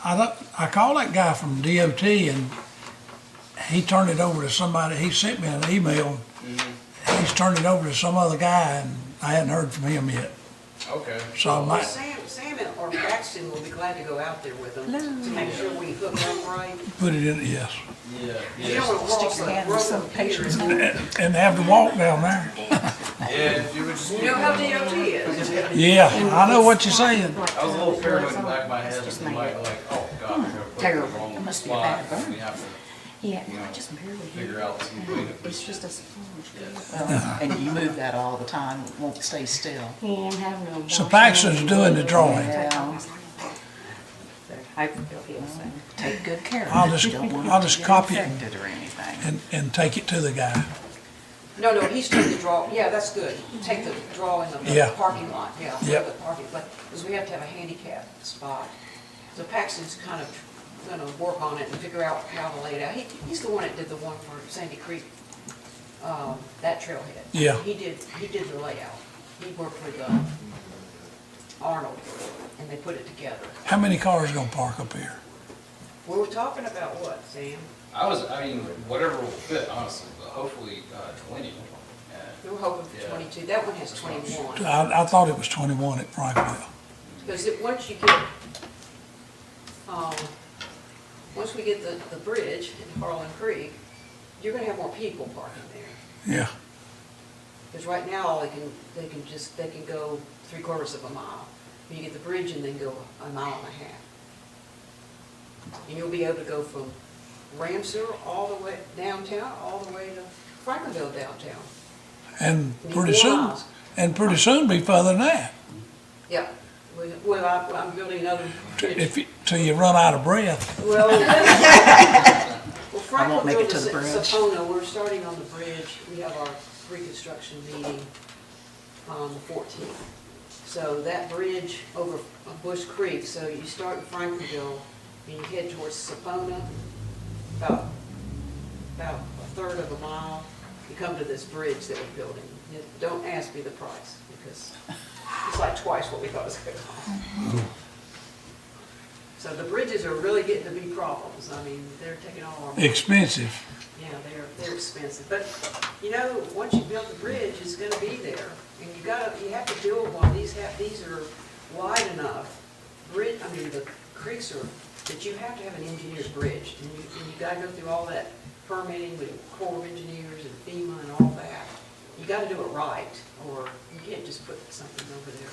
I called that guy from DOT and he turned it over to somebody, he sent me an email. He's turned it over to some other guy and I hadn't heard from him yet. Okay. So I Well, might, Sam or Braxton will be glad to go out there with them to make sure we hook up right. put it in, yes. Yeah. You don't want to cross Stick your the hand in road some up here. patient's And have to walk down there. Yeah, you would just. You know how DOT is. Yeah, I know what you're saying. I was a little paranoid in the back of my head that you might be like, oh God, I'm gonna put it in the Terrible. wrong It must be a spot. bad burn. We have to Yeah, You know, I just barely figure out some way to. It's just a sponge. And you move that all the time, it won't stay still. And have no. So Paxton's doing the drawing. Yeah. I feel the same. Take good care I'll of it. just- You don't want I'll it to just get copy it. infected or anything. And take it to the guy. No, he's taking the draw, yeah, that's good. Take the drawing of Yeah. the parking lot, yeah. Yep. The parking, because we have to have a handicap spot. So Paxton's kind of gonna work on it and figure out how to lay it out. He's the one that did the one for Sandy Creek, that trailhead. Yeah. He did the layout. He worked with Arnold, and they put it together. How many cars gonna park up here? We were talking about what, Sam? I mean, whatever will fit, honestly, but hopefully, 20. We were hoping for Yeah. 22. That one has 21. I thought it was 21 at Frankville. Because once you get, once we get the bridge in Harlan Creek, you're gonna have more people parking there. Yeah, Because right now, they can go 3/4 of a mile. When you get the bridge and then go a mile and a half. And you'll be able to go from Ramseur all the way downtown, all the way to Franklinville downtown. and Be pretty 4 soon, miles. pretty soon be further than that. Yeah. Well, I'm building another bridge. Till you run out of breath. Well, I won't make it to the Franklinville bridge. to Sapona, we're starting on the bridge. We have our reconstruction meeting on the 14th. So that bridge over Bush Creek, so you start in Franklinville and you head towards Sapona, about a third of a mile, you come to this bridge that we're building. Don't ask me the price, because it's like twice what we thought it was going to cost. So the bridges are really getting to be problems. I mean, they're taking all our money. Expensive. Yeah, they're expensive, but, you know, once you build the bridge, it's gonna be there, and you have to build one, these are wide enough, the creeks are, that you have to have an engineered bridge, and you gotta go through all that permitting with Corps of Engineers and FEMA and all that. You gotta do it right, or you can't just put something over there.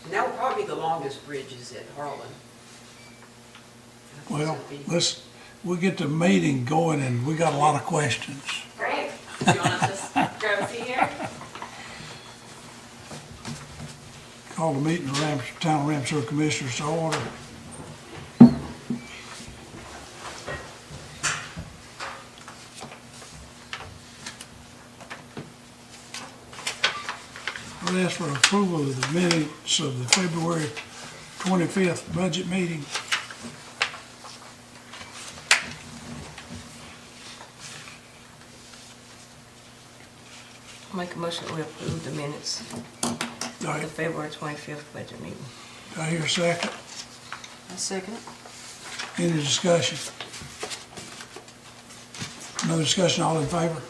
And that will probably be the longest bridge is at Harlan. I think Well, it'll be- we'll get the meeting going and we got a lot of questions. Great. Do you want to just grab a seat here? Call the meeting of Town of Ramseur Commissioners to order. I'll ask for approval of the minutes of the February 25th budget meeting. I'll make a motion that we approve the minutes Do of the I February 25th budget meeting. do I hear a second? A second. Any discussion? No discussion, all in favor?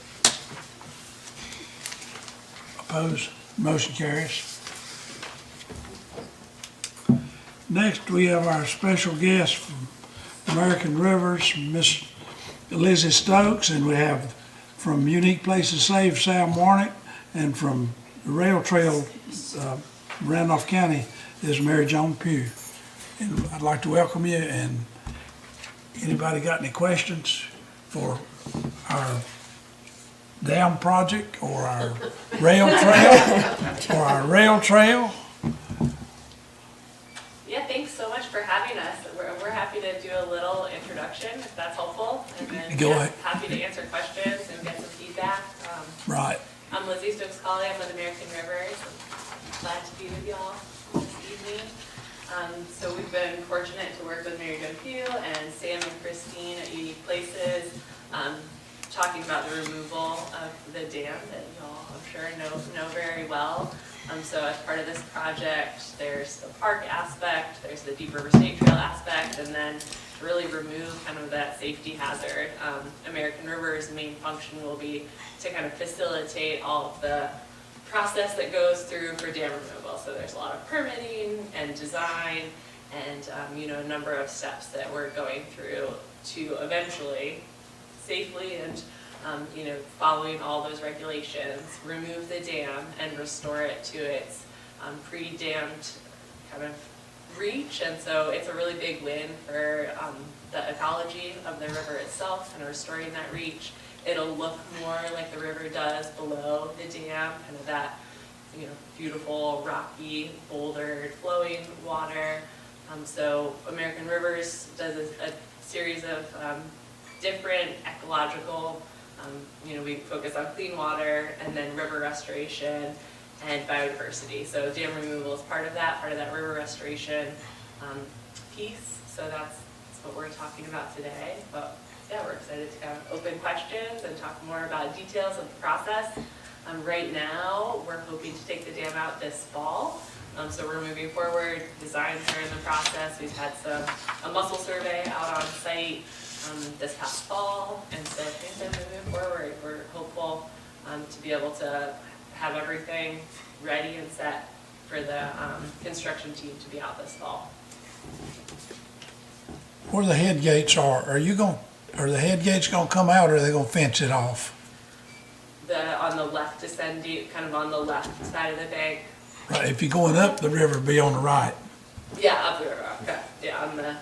Opposed? Motion carries. Next, we have our special guest from American Rivers, Miss Lizzie Stokes, and we have from Unique Places Saved, Sam Warnick, and from the Rail Trail, Randolph County, is Mary Joan Pugh. And I'd like to welcome you, and anybody got any questions for our dam project or our rail trail? Yeah, thanks so much for having us. We're happy to do a little introduction, if that's helpful. And then Go ahead. happy to answer questions and get some feedback. Right. I'm Lizzie Stokes-Colley. I'm with American Rivers. I'm glad to be with y'all this evening. So we've been fortunate to work with Mary Jo Pugh and Sam and Christine at Unique Places, talking about the removal of the dam that y'all, I'm sure, know very well. So as part of this project, there's the park aspect, there's the Deep River State Trail aspect, and then to really remove kind of that safety hazard. American River's main function will be to kind of facilitate all of the process that goes through for dam removal. So there's a lot of permitting and design and, a number of steps that we're going through to eventually safely and, following all those regulations, remove the dam and restore it to its pre-dammed kind of reach. And so it's a really big win for the ecology of the river itself and restoring that reach. It'll look more like the river does below the dam, kind of that, beautiful, rocky, bouldered, flowing water. So American Rivers does a series of different ecological, we focus on clean water and then river restoration and biodiversity. So dam removal is part of that river restoration piece. So that's what we're talking about today. But yeah, we're excited to kind of open questions and talk more about details of the process. Right now, we're hoping to take the dam out this fall. So we're moving forward. Designs are in the process. We've had a muscle survey out on site this past fall, and so things are moving forward. We're hopeful to be able to have everything ready and set for the construction team to be out this fall. Where the head gates are the head gates gonna come out, or are they gonna fence it off? On the left descending, kind of on the left side of the bank. Right, if you're going up the river, be on the right. Yeah, up the river, okay, yeah, on the,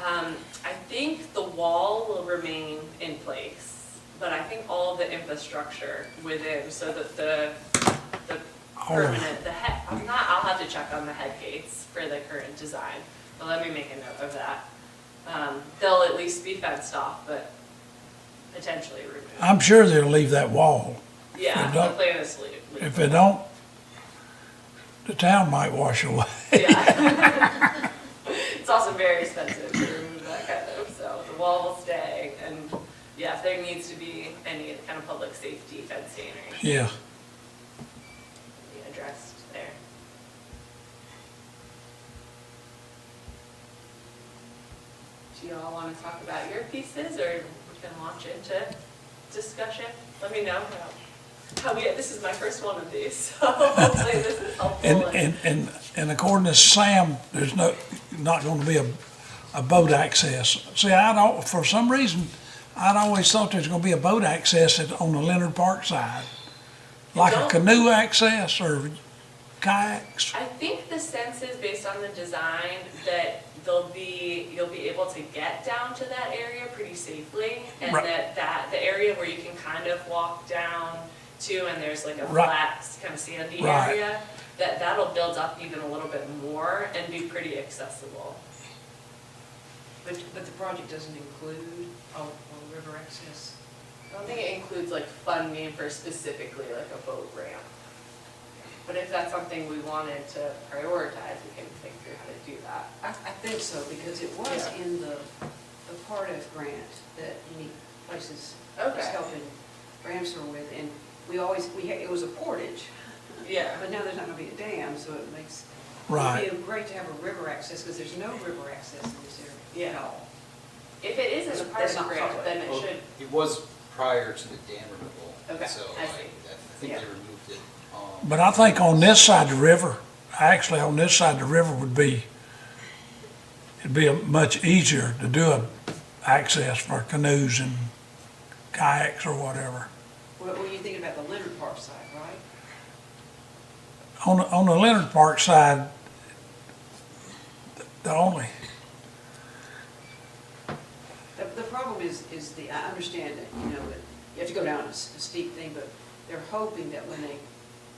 I think the wall will remain in place, but I think all of the infrastructure within, so that the permanent, I'll have to check on the head gates for the current design, but let me make a note of that. They'll at least be fenced off, but potentially removed. I'm sure they'll leave that wall. Yeah, If the don't- plan is to leave. If they don't, the town might wash away. Yeah. It's also very expensive to remove that kind of, so the wall will stay, and yeah, if there needs to be any kind of public safety fencing or anything, Yeah, be addressed there. Do you all want to talk about your pieces, or we can launch into discussion? Let me know this is my first one of these, so hopefully this is helpful. and according to Sam, there's not gonna be a boat access. See, for some reason, I'd always thought there's gonna be a boat access on the Leonard Park side. Like a don't- canoe access or kayaks. I think the sense is based on the design that you'll be able to get down to that area pretty safely, and Right. that the area where you can kind of walk down to, and there's like a Right. flat, kind of sandy Right. area, that'll build up even a little bit more and be pretty accessible. But the project doesn't include all river access. I don't think it includes like funding for specifically like a boat ramp. But if that's something we wanted to prioritize, we can think through how to do that. I think so, because it was Yeah. in the part of grant that Unique Places was Okay. helping Ramseur with, and it was a portage, Yeah. but now there's not gonna be a dam, so it makes, Right. it'd be great to have a river access, because there's no river access in this area Yeah. at all. If it is in a That's park not grant, public. then it Well, should, it was prior to the dam removal. Okay, So I I see. think Yeah. they removed it. But I think on this side of the river, actually on this side of the river it'd be much easier to do a access for canoes and kayaks or whatever. What were you thinking about the Leonard Park side, right? On the Leonard Park side, the only, The problem is I understand that, that you have to go down a steep thing, but they're hoping that when they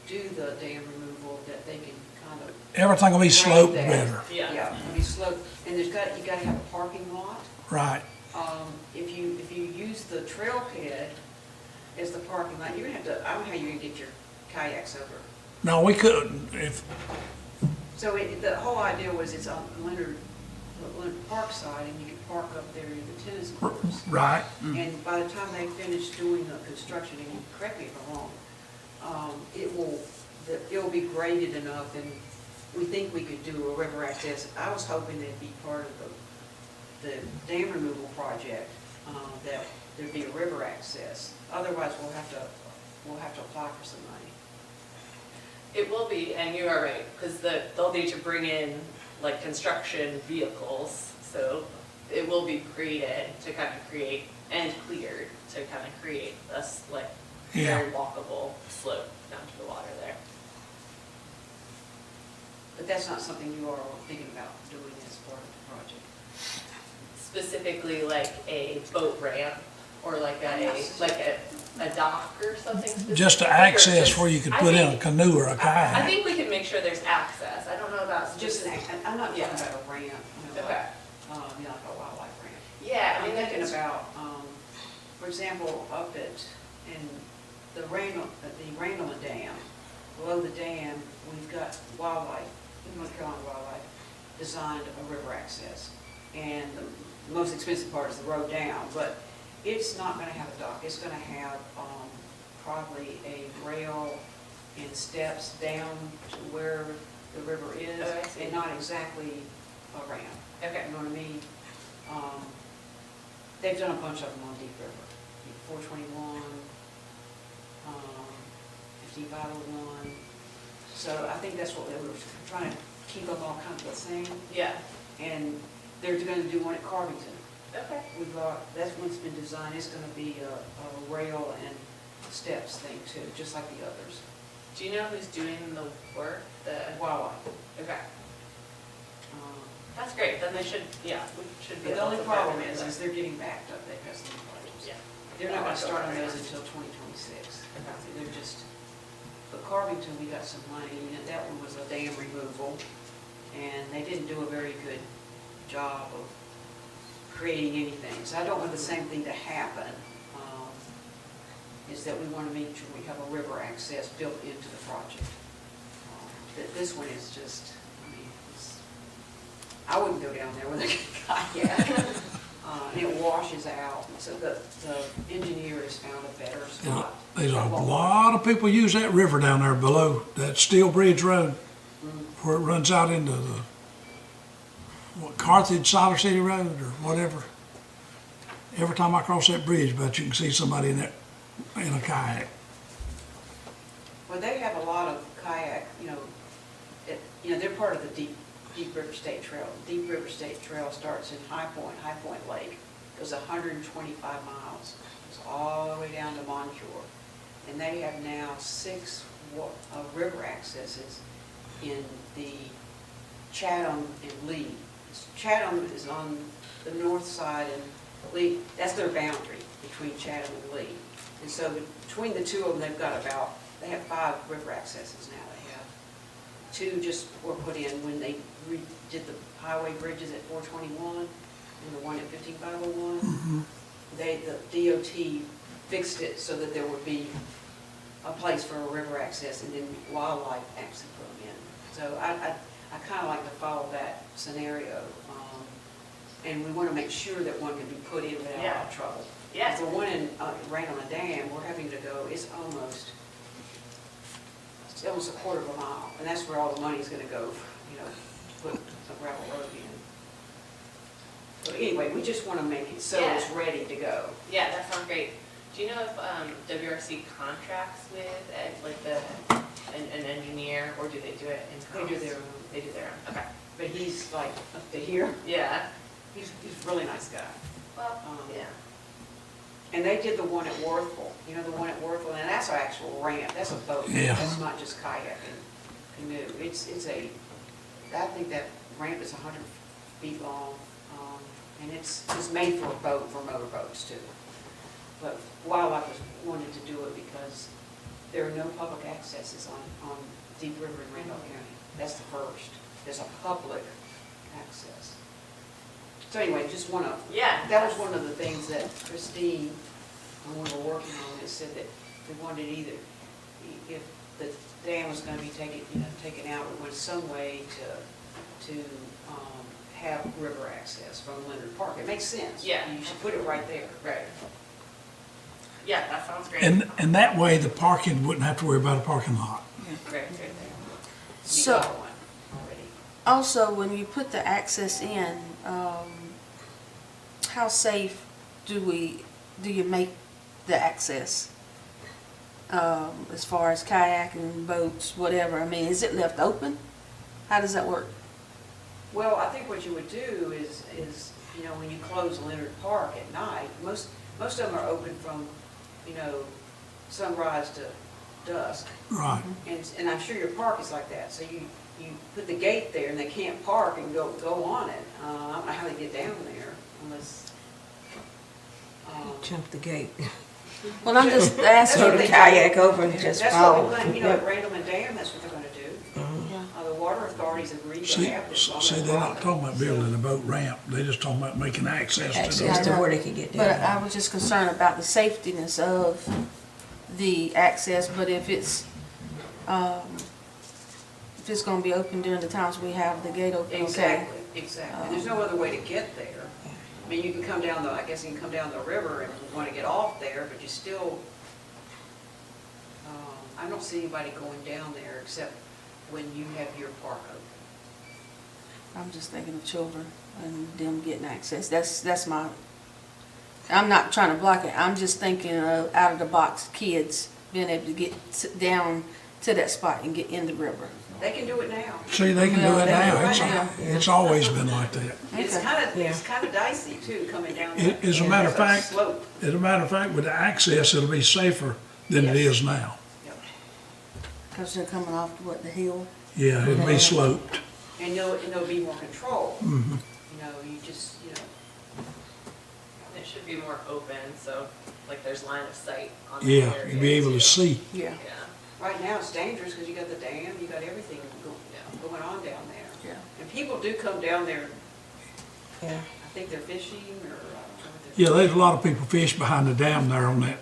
do the dam removal, that they can kind of. everything will be sloped grade that. better. Yeah. Yeah, it'll be sloped, and you gotta have a parking lot. Right. If you use the trailhead as the parking lot, you're gonna have to, I don't know how you're gonna get your kayaks over. No, we couldn't, if, So the whole idea was it's on the Leonard Park side, and you can park up there in the tennis courts. right, And by the time they finish doing the construction, and you correct me if I'm wrong, it'll be graded enough, and we think we could do a river access. I was hoping it'd be part of the dam removal project, that there'd be a river access. Otherwise, we'll have to apply for some money. It will be, and you are right, because they'll need to bring in like construction vehicles, so it will be created to kind of create, and cleared to kind of create this like very walkable slope down to the water there. But that's not something you are thinking about doing as part of the project. Specifically like a boat ramp, or like a dock or something specific. Just to Or access just- where you could I put in a think- canoe or a I kayak. think we can make sure there's access, I don't know about Just specific. I'm not talking Yeah. about a ramp, Okay. like a wildlife ramp. Yeah, I I'm mean, thinking that's, about, for example, up in the Randleman Dam, below the dam, we've got wildlife, North Carolina Wildlife, designed a river access. And the most expensive part is the road down, but it's not gonna have a dock, it's gonna have, probably a rail and steps down to where the river is, Oh, I see. and not exactly a ramp. okay, You know what I mean? They've done a bunch of them on Deep River, 421, 5501. So I think that's what they were trying to keep them all kind of the same. yeah, And they're gonna do one at Carvington. okay. That's one's been designed, it's gonna be a rail and steps thing too, just like the others. Do you know who's doing the work, Wildlife. okay, Um, that's great, then they should, yeah, we should be But the able only to problem recommend is that. they're getting backed up, they've got some projects. Yeah. They're not gonna I'll go start on for it. those until 2026. They're just, but Carvington, we got some money, and that one was a dam removal, and they didn't do a very good job of creating anything. So I don't want the same thing to happen, is that we want to make sure we have a river access built into the project. That this one is just, I mean, I wouldn't go down there with a kayak. And it washes out, so the engineer has found a better You know, spot. there's a lot of people use that river down there below that Steel Bridge Road, where it runs out into the, Carthage, Siler City Road, or whatever. Every time I cross that bridge, but you can see somebody in a kayak. Well, they have a lot of kayak, they're part of the Deep River State Trail. Deep River State Trail starts in High Point Lake, goes 125 miles, goes all the way down to Montour. And they have now 6 river accesses in the Chatham and Lee. Chatham is on the north side, and Lee, that's their boundary between Chatham and Lee. And so between the two of them, they have 5 river accesses now. They have 2 just were put in when they redid the highway bridges at 421 and the one at 15501. The DOT fixed it so that there would be a place for a river access, and then wildlife actually put them in. So I kind of like to follow that scenario. And we want to make sure that one can be put in without a lot of trouble. Yeah. The one in Randleman Dam, we're having to go, it's almost a quarter of a mile, and that's where all the money's gonna go, to put a gravel road in. So anyway, we just wanna make it so it's ready to go. Yeah, that sounds great. Do you know if WRC contracts with an engineer, or do they do it in-house? They do their own. They do their own, okay. But he's like up to here, Yeah, he's a really nice guy. well, yeah. And they did the one at Worthville, the one at Worthville, and that's an actual ramp, that's a boat. Yeah. That's not just kayak and canoe. I think that ramp is 100 feet long, and it's made for a boat, for motorboats too. But Wildlife wanted to do it because there are no public accesses on Deep River in Randolph County. That's the first. There's a public access. So anyway, just Yeah. that was one of the things that Christine, when we were working on it, said that we wanted if the dam was going to be taken out, we wanted some way to have river access from Leonard Park. It makes sense. Yeah. You should put it right there. Right. Yeah, that sounds great. And that way, the parking wouldn't have to worry about a parking lot. right there. You So- got one already. Also, when you put the access in, how safe do you make the access? As far as kayaking, boats, whatever, I mean, is it left open? How does that work? Well, I think what you would do is, you know, when you close Leonard Park at night, most of them are open from, you know, sunrise to dusk. Right. And I'm sure your park is like that, so you put the gate there and they can't park and go on it. I don't know how they get down there unless, Jump the gate. Well, I'm just That's asking. what Throw the they do. kayak over and just that's what follow. we plan, you know, at Randleman Dam, that's what they're gonna do. Yeah. The water authorities agreed to See, have this on see, their they're not property. talking about building a boat ramp, they're just talking about making access to Access the. to where they can get But I down. was just concerned about the safetiness of the access, but if it's gonna be open during the times we have the gate open, okay? Exactly, exactly. There's no other way to get there. I mean, you can come down I guess you can come down the river and want to get off there, but you still, I don't see anybody going down there except when you have your park open. I'm just thinking of children and them getting access. That's my, I'm not trying to block it. I'm just thinking of out of the box kids being able to get down to that spot and get in the river. They can do it now. See, they can do Well, it they can now, do it it's, now. it's always been like that. It's Okay. kind of dicey too, coming down. As a matter of that fact, slope. as a matter of fact, with the access, it'll be safer than it Yes. is now. Yep. Cause they're coming off, the hill? Yeah, it'll be sloped. And there'll be more control. Mhm. You know, you just, you know, It should be more open, so like there's line of sight on the Yeah, area. you'll be able to too. see. Yeah. Yeah. right now it's dangerous because you got the dam, you got everything going on down there. Yeah. And people do come down there, Yeah. I think they're fishing or, I don't know what Yeah, there's a lot of people fish behind the dam there on that,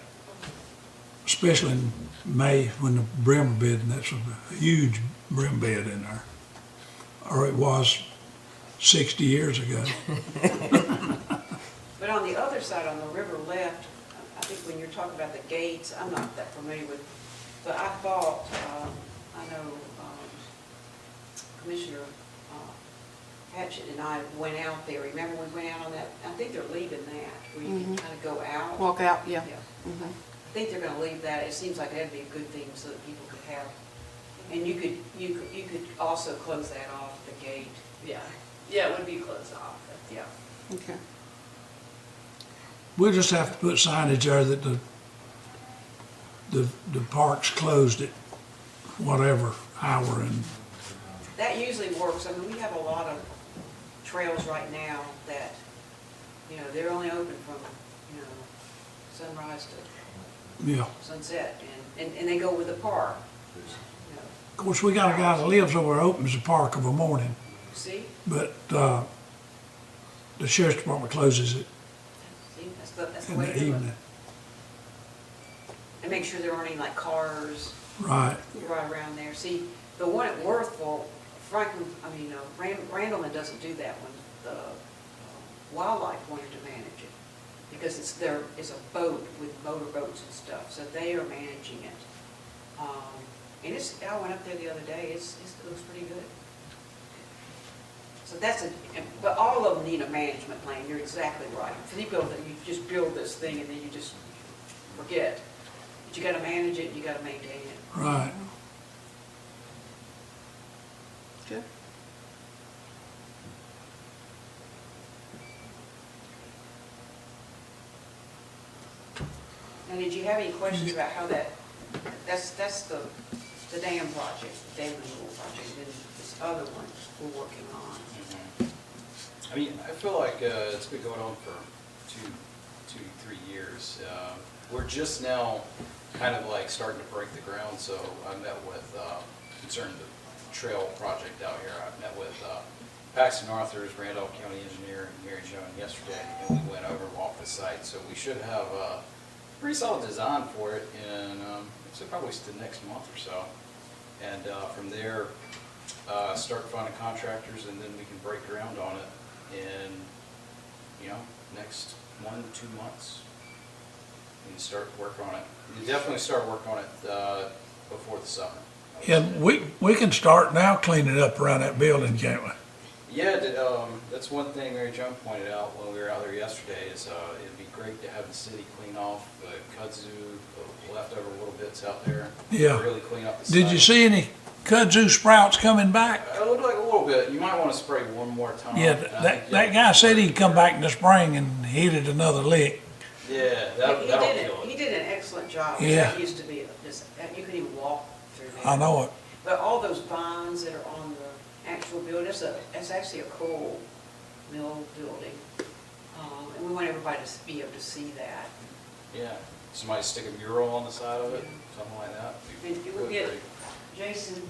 especially in May when the brim bed, and that's a huge brim bed in there. Or it was 60 years ago. But on the other side, on the river left, I think when you're talking about the gates, I'm not that familiar with, but I thought, I know Commissioner Hatchett and I went out there. Remember we went out on that? I think they're leaving that, where you can kind of go out. Walk out, yeah. Yeah. Mhm. I think they're gonna leave that. It seems like that'd be a good thing so that people could have, and you could also close that off, the gate. Yeah, yeah, it would be closed off. Yeah. Okay. We'll just have to put signage there that the park's closed at whatever hour, and That usually works. I mean, we have a lot of trails right now that, you know, they're only open from, you know, sunrise to yeah. sunset, and they go with the park. You know, Of course, we got a guy that lives over there, opens the park of a morning, see, but the sheriff's department closes it see, that's the in way the to do it. evening. And make sure there aren't any like cars Right, right around there. See, the one at Worthville, Randleman doesn't do that one. The wildlife wanted to manage it because it's a boat with motorboats and stuff, so they are managing it. And I went up there the other day, it looks pretty good. So but all of them need a management plan, you're exactly right. For you just build this thing and then you just forget. But you gotta manage it, you gotta maintain it. right. Good. Now, did you have any questions about how that's the dam project, the dam removal project, and then this other one we're working on? I mean, I feel like it's been going on for two, 3 years. We're just now kind of like starting to break the ground, so I met with, concerning the trail project out here, I met with Paxton Arthur's, Randolph County Engineer, and Mary Joan yesterday, and we went over off the site, so we should have a pretty solid design for it in, so probably the next month or so. And from there, start finding contractors, and then we can break ground on it in, next 1 to 2 months. And start work on it. You definitely start work on it before the summer. I Yeah, we can start now cleaning up around that building, can't we? Yeah, that's one thing Mary Jo pointed out when we were out there yesterday, is it'd be great to have the city clean off the kudzu, the leftover little bits out there. Yeah. Really clean up the site. Did you see any kudzu sprouts coming back? It looked like a little bit. You might want to spray one more time. Yeah, And I think that guy said he'd come back in the spring and hit it another lick. Yeah, He that'll did kill it, he it. did an excellent job. Yeah. That used to be, just, you couldn't even walk through there. I know it. But all those vines that are on the actual building, it's actually a coal mill building. And we want everybody to be able to see that. Yeah. Somebody stick a mural on the side of it, something like that. And you will get Jason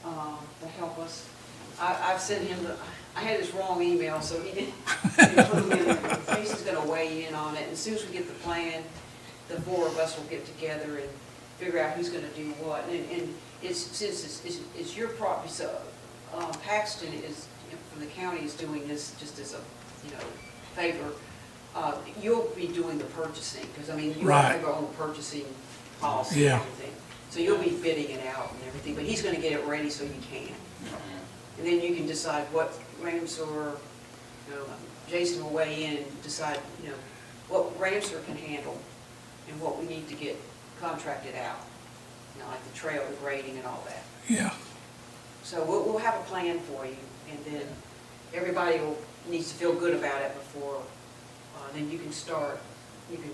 to help us. I've sent him I had his wrong email, so he didn't put him in there. Jason's gonna weigh in on it, and as soon as we get the plan, the four of us will get together and figure out who's gonna do what. And since it's your property, so Paxton is, from the county, is doing this just as a, favor. You'll be doing the purchasing, because I mean, you have your own purchasing policy and Yeah. everything. So you'll be bidding it out and everything, but he's gonna get it ready so you can. And then you can decide what Ramseur, Jason will weigh in and decide, what Ramseur can handle and what we need to get contracted out. Like the trail, the grading and all that. Yeah. So we'll have a plan for you, and then everybody needs to feel good about it before, then you can start, you can,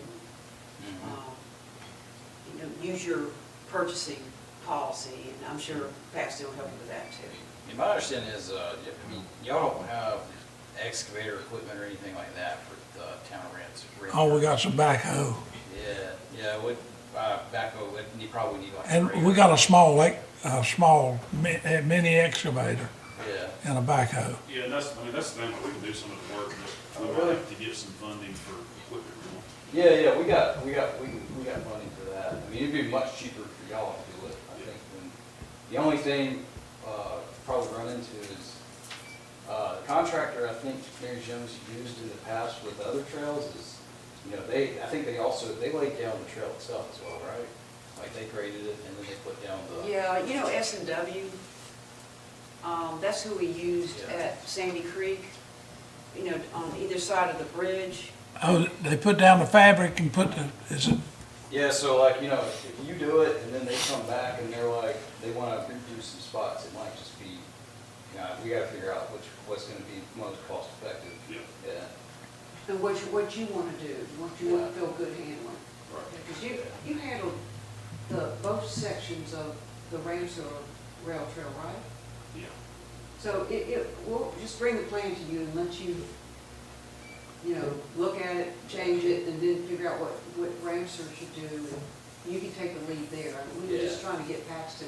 use your purchasing policy, and I'm sure Paxton will help you with that too. Yeah, my understanding is, y'all don't have excavator equipment or anything like that for the town of Ramseur. Oh, we got some backhoe. Yeah, backhoe, you probably need like. And we got a small mini excavator Yeah. and a backhoe. Yeah, and that's the thing, like, we can do some of the work, but we Oh, might really? have to get some funding for equipment rental. Yeah, we got money for that. I mean, it'd be much cheaper for y'all to do it, I think. The only thing, probably run into is, the contractor, I think Mary Jones used in the past with other trails is, I think they laid down the trail itself as well, right? Like they graded it and then they put down the. Yeah, S&W, that's who we used Yeah. at Sandy Creek, on either side of the bridge. Oh, they put down the fabric and is it, Yeah, so like, if you do it and then they come back and they're like, they wanna redo some spots, it might just be, we gotta figure out what's gonna be most cost effective. Yeah. Yeah. And what you want to do, what you want to feel good handling. Right. Because you handled both sections of the Ramseur Rail Trail, right? Yeah. So we'll just bring the plan to you and let you, look at it, change it, and then figure out what Ramseur should do. And you can take the lead there. I mean, we were just trying to get Paxton,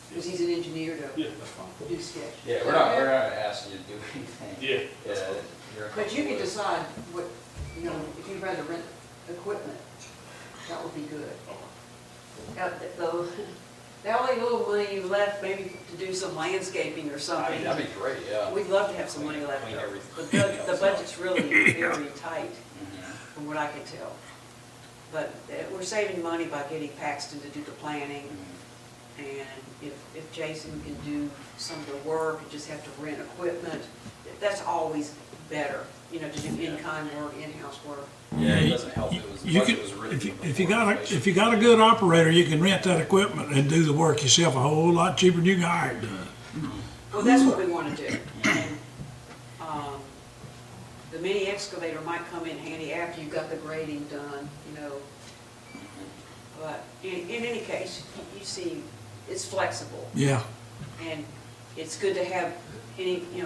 because he's an engineer, to Yeah, that's fine. do sketch. Yeah, we're not asking you to do anything. Yeah. Yeah. you're But you can comfortable with it. decide what, if you'd rather rent equipment, that would be good. The only little money left, maybe to do some landscaping or I mean, something. that'd be great, yeah. We'd love to have some money left. Clean everything. The budget's really very tight, Mhm. from what I can tell. But we're saving money by getting Paxton to do the planning. And if Jason can do some of the work, and just have to rent equipment, that's always better, to do in-kind work, in-house work. Yeah, it doesn't help, the you budget can, was written. if you got a good operator, you can rent that equipment and do the work yourself a whole lot cheaper than you can hire it done. Well, that's what we want to do. And the mini excavator might come in handy after you've got the grading done, But in any case, you see, it's flexible. Yeah, And it's good to have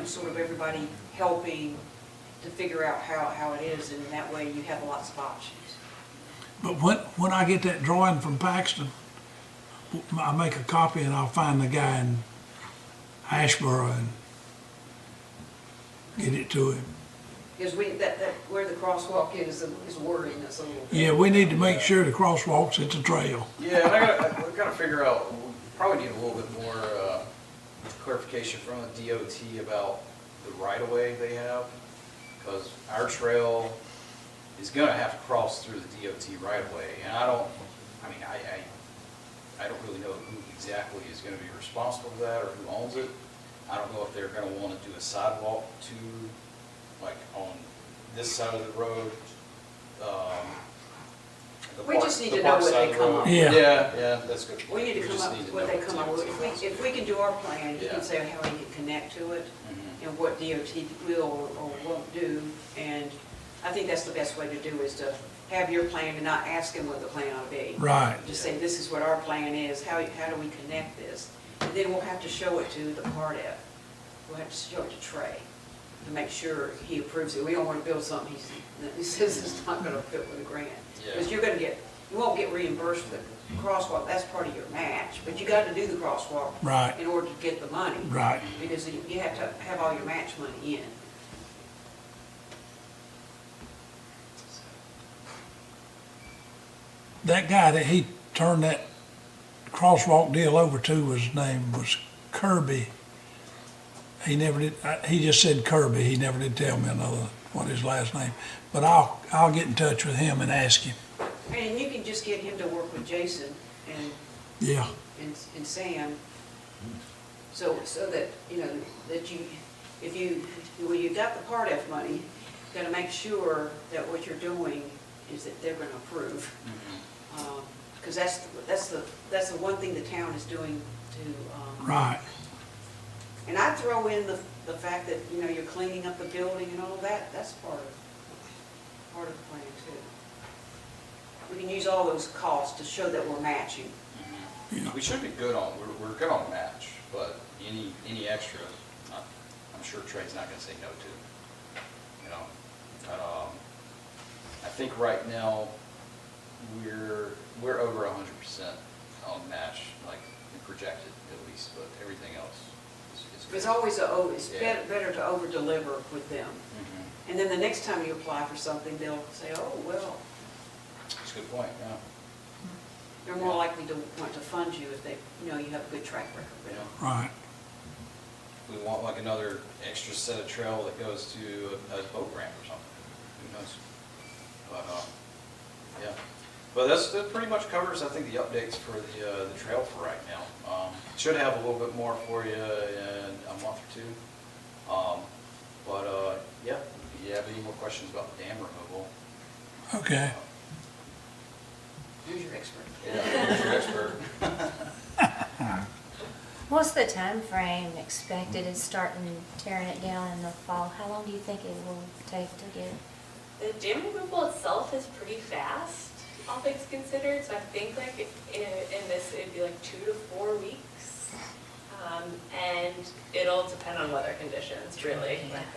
sort of everybody helping to figure out how it is, and that way you have lots of options. but when I get that drawing from Paxton, I'll make a copy and I'll find the guy in Ashboro and get it to him. Because where the crosswalk is wording that's a little. Yeah, we need to make sure the crosswalks, it's a trail. Yeah, and I gotta figure out, we probably need a little bit more clarification from the DOT about the right-of-way they have, because our trail is gonna have to cross through the DOT right-of-way, and I don't really know who exactly is gonna be responsible for that or who owns it. I don't know if they're gonna wanna do a sidewalk to, like, on this side of the road, the We park- just need the to know park what side they of the come road. up with. Yeah, that's good. We need to come just up need with to what know they come up too. with. If we can do our plan, you Yeah. can say how we can connect to it Mhm. and what DOT will or won't do. And I think that's the best way to do is to have your plan and not ask them what the plan ought to be. Right. Just say, this is what our plan is, how do we connect this? And then we'll have to show it to the part F. We'll have to show it to Trey to make sure he approves it. We don't want to build something he says it's not going to fit with a grant. Because Yeah. you won't get reimbursed for the crosswalk, that's part of your match. But you got to do the crosswalk Right. in order to get the money. Right. Because you have to have all your match money in. That guy that he turned that crosswalk deal over to, his name was Kirby. He never did, he just said Kirby, he never did tell me what his last name. But I'll get in touch with him and ask him. And you can just get him to work with Jason and Yeah, and Sam, so that, that when you got the Part F money, you gotta make sure that what you're doing is that they're gonna approve. Mhm. Because that's the one thing the town is doing to, right. and I throw in the fact that, you're cleaning up the building and all that, that's part of the plan too. We can use all those costs to show that we're matching. Yeah. We should be good on, we're good on match, but any extra, I'm sure Trey's not gonna say no to. I think right now, we're over 100% on match, like projected at least, but everything else is good. It's always better to over-deliver with them. Mhm. And then the next time you apply for something, they'll say, oh, well, That's a good point, yeah. they're more likely to want to fund you if they, you have a good track record with them. Right. We want like another extra set of trail that goes to a boat ramp or something, who knows? But, yeah. But that pretty much covers, I think, the updates for the trail for right now. Should have a little bit more for you in a month or two. Yeah, if you have any more questions about the dam removal, Okay. Who's your expert? yeah, who's your expert? What's the time frame expected in starting tearing it down in the fall? How long do you think it will take to get? The dam removal itself is pretty fast, all things considered, so I think like in this, it'd be like 2 to 4 weeks. And it'll depend on weather conditions, really, like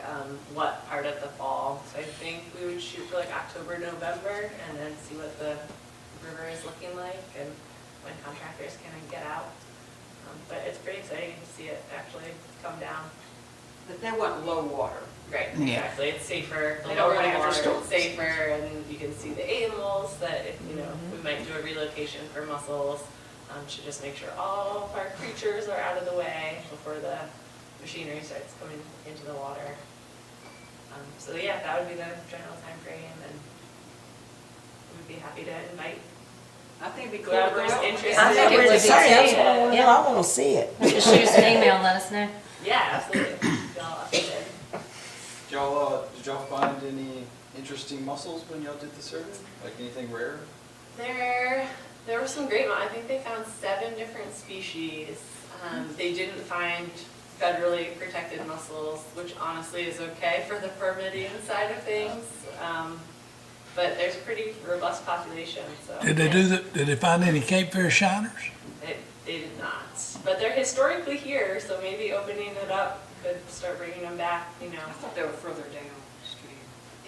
what part of the fall. So I think we would shoot for like October, November, and then see what the river is looking like and when contractors can get out. But it's pretty exciting to see it actually come down. But they want low water. Right, Yeah. exactly. It's safer. The They don't lower run after water. storms. It's safer, and you can see the animals that, we might do a relocation for mussels to just make sure all of our creatures are out of the way before the machinery starts coming into the water. So yeah, that would be the general time frame, and we'd be happy to invite I think it'd be cool to go whoever's out. interested. I think it would be exciting. too. Yeah, I want to see it. Just shoot us an email and let us know. Yeah, absolutely. Y'all updated. Did y'all find any interesting mussels when y'all did the survey? Like anything rare? There were some great ones. I think they found 7 different species. They didn't find federally protected mussels, which honestly is okay for the permitting side of things. But there's a pretty robust population, so. Did they find any Cape Fear shiners? They did not. But they're historically here, so maybe opening it up could start bringing them back, I thought they were further down the stream.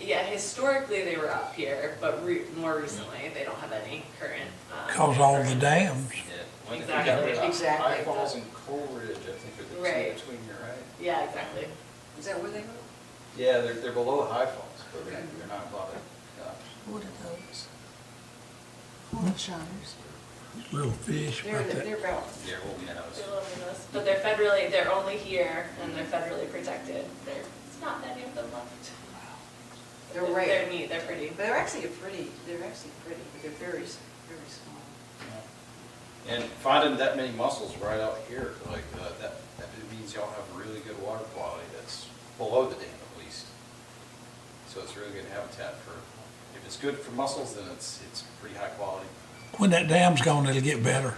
Yeah, historically they were up here, but more recently, they don't have any current. Cause all the current- dams. Yeah. When they Exactly. got rid of Exactly. High Falls and Coleridge, I think are the two Right. between here, right? Yeah, exactly. Is that where they were? Yeah, they're below the High Falls, but Okay. they're not above it. What are those? What are shiners? Little fish. They're about that. about, They're little minnows. They're little minnows, but they're only here and they're federally protected. There's not many of them left. They're rare. They're neat, they're pretty. they're actually pretty, but they're very, very small. Yeah. And finding that many mussels right out here, like, that means y'all have really good water quality that's below the dam at least. So it's really good habitat for, if it's good for mussels, then it's pretty high quality. When that dam's gone, it'll get better,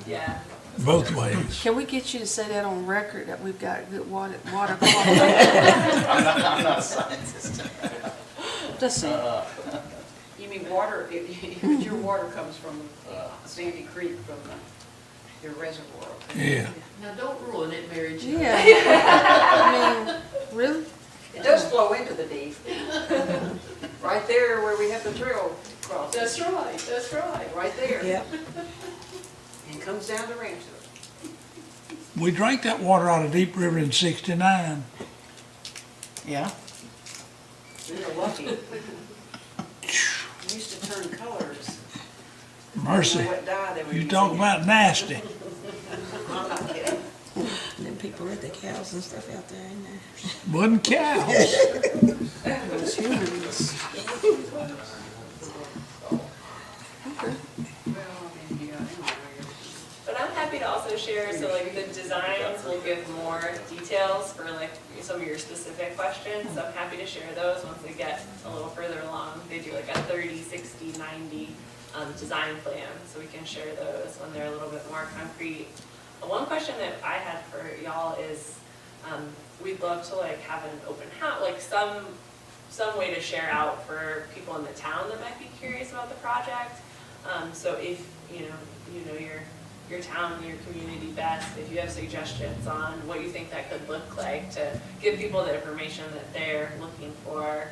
Yeah. both ways. Can we get you to say that on record, that we've got good water quality? I'm not a scientist. Just saying. You mean water, if your water comes from Sandy Creek from your reservoir. Okay? Yeah. Now, don't ruin it, Mary Jo. Yeah. I mean, really? It does flow into the deep. Right there where we have the trail cross. That's right, right there. Yep. And comes down to Ramseur. We drank that water out of Deep River in '69. Yeah. We were lucky. Used to turn colors. Mercy. You know what dye they were You using. talk about nasty. I'm not kidding. And then people let the cows and stuff out there in there. Wasn't cows. It was humans. Well, I mean, yeah, anyway. But I'm happy to also share, so like the designs will give more details for like some of your specific questions. So I'm happy to share those once they get a little further along. They do like a 30, 60, 90 design plan, so we can share those when they're a little bit more concrete. One question that I had for y'all is, we'd love to like have an open house, like some way to share out for people in the town that might be curious about the project. So if you know your town, your community best, if you have suggestions on what you think that could look like to give people the information that they're looking for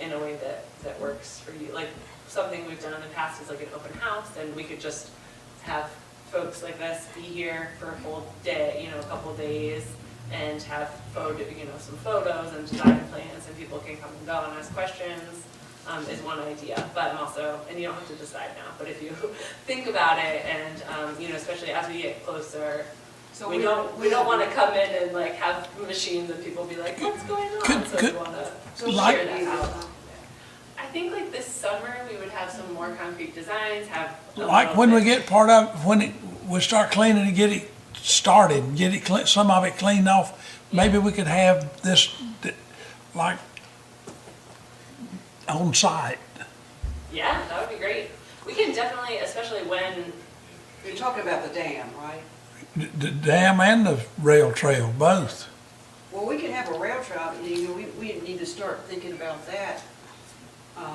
in a way that works for you. Like something we've done in the past is like an open house, and we could just have folks like us be here for a full day, a couple of days, and have some photos and design plans, and people can come and go and ask questions. Is one idea, but and you don't have to decide now, but if you think about it, and especially as we get closer, So we don't want to come in and like have machines and people be like, what's going on? So we want to like- share that out. I think like this summer we would have some more concrete designs. Like when we get part of, we start cleaning and get it started, get it some of it cleaned off, maybe we could have this, like, on site. Yeah, that would be great. We can definitely, especially when You're talking about the dam, right? The dam and the rail trail, both. Well, we can have a rail trail, but, we need to start thinking about that.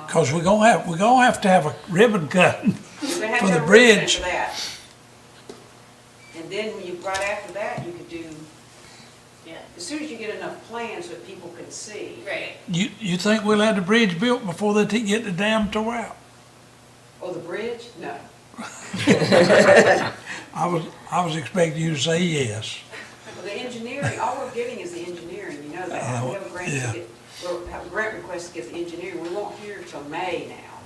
Cause we're gonna have to have a ribbon cutting We're gonna have for to the have a ribbon bridge. for that. And then right after that, you could do, yeah, as soon as you get enough plans that people can see. right. You think we'll have the bridge built before they get the dam tore out? Oh, the bridge? No. I was expecting you to say yes. Well, the engineering, all we're getting is the engineering, you know that. We have a grant Yeah. to get, we'll have a grant request to get the engineering. We won't hear till May now.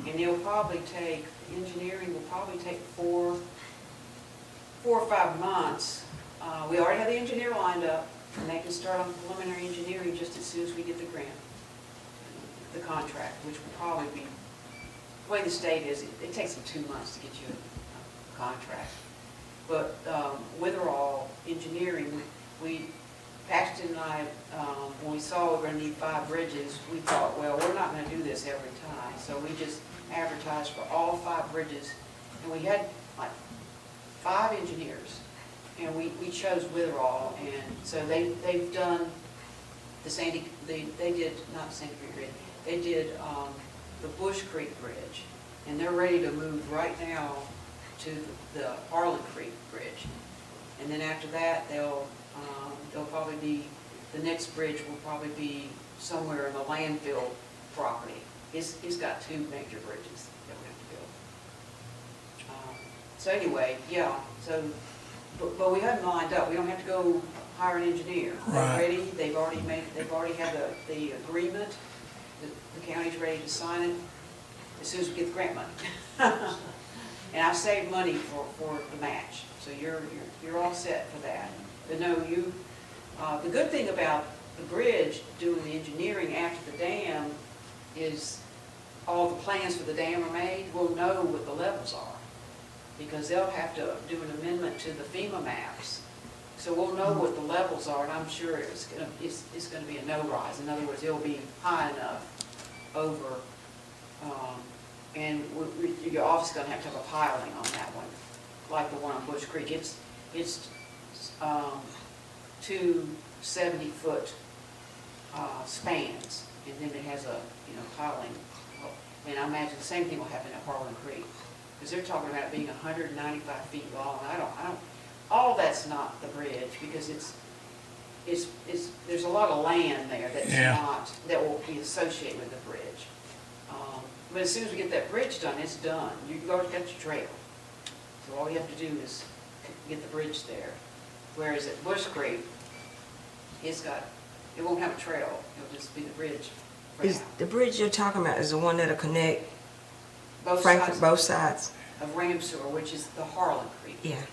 And it'll probably take, engineering will probably take 4 or 5 months. We already have the engineer lined up, and they can start on preliminary engineering just as soon as we get the grant, the contract, which will probably be, the way the state is, it takes them 2 months to get you a contract. But Witherall Engineering, Paxton and I, when we saw we were going to need 5 bridges, we thought, well, we're not going to do this every time. So we just advertised for all 5 bridges, and we had like 5 engineers, and we chose Witherall, and so they've done the they did, not the Sandy Creek Bridge, they did the Bush Creek Bridge, and they're ready to move right now to the Harlan Creek Bridge. And then after that, they'll probably be, the next bridge will probably be somewhere in the landfill property. He's got 2 major bridges that we have to build. So anyway, yeah, but we haven't lined up. We don't have to go hire an engineer. They're Right. ready, they've already had the agreement. The county's ready to sign it as soon as we get the grant money. And I saved money for the match, so you're all set for that. But no, the good thing about the bridge, doing the engineering after the dam, is all the plans for the dam are made. We'll know what the levels are. because they'll have to do an amendment to the FEMA maps. So we'll know what the levels are, and I'm sure it's gonna be a no-rise. In other words, it'll be high enough over, and your office is gonna have to have a piling on that one, like the one on Bush Creek. It's two 70-foot spans, and then it has a, piling. And I imagine the same thing will happen at Harlan Creek, because they're talking about it being 195 feet long. I don't, all that's not the bridge, because there's a lot of land there that's not, that will be associated with the bridge. But as soon as we get that bridge done, it's done. You've already got your trail. So all you have to do is get the bridge there. Whereas at Bush Creek, it won't have a trail. It'll just be the bridge for Is now. the bridge you're talking about is the one that'll connect Both Frankfurt, sides both sides? of Ramseur, which is the Harlan Creek Bridge. Yeah.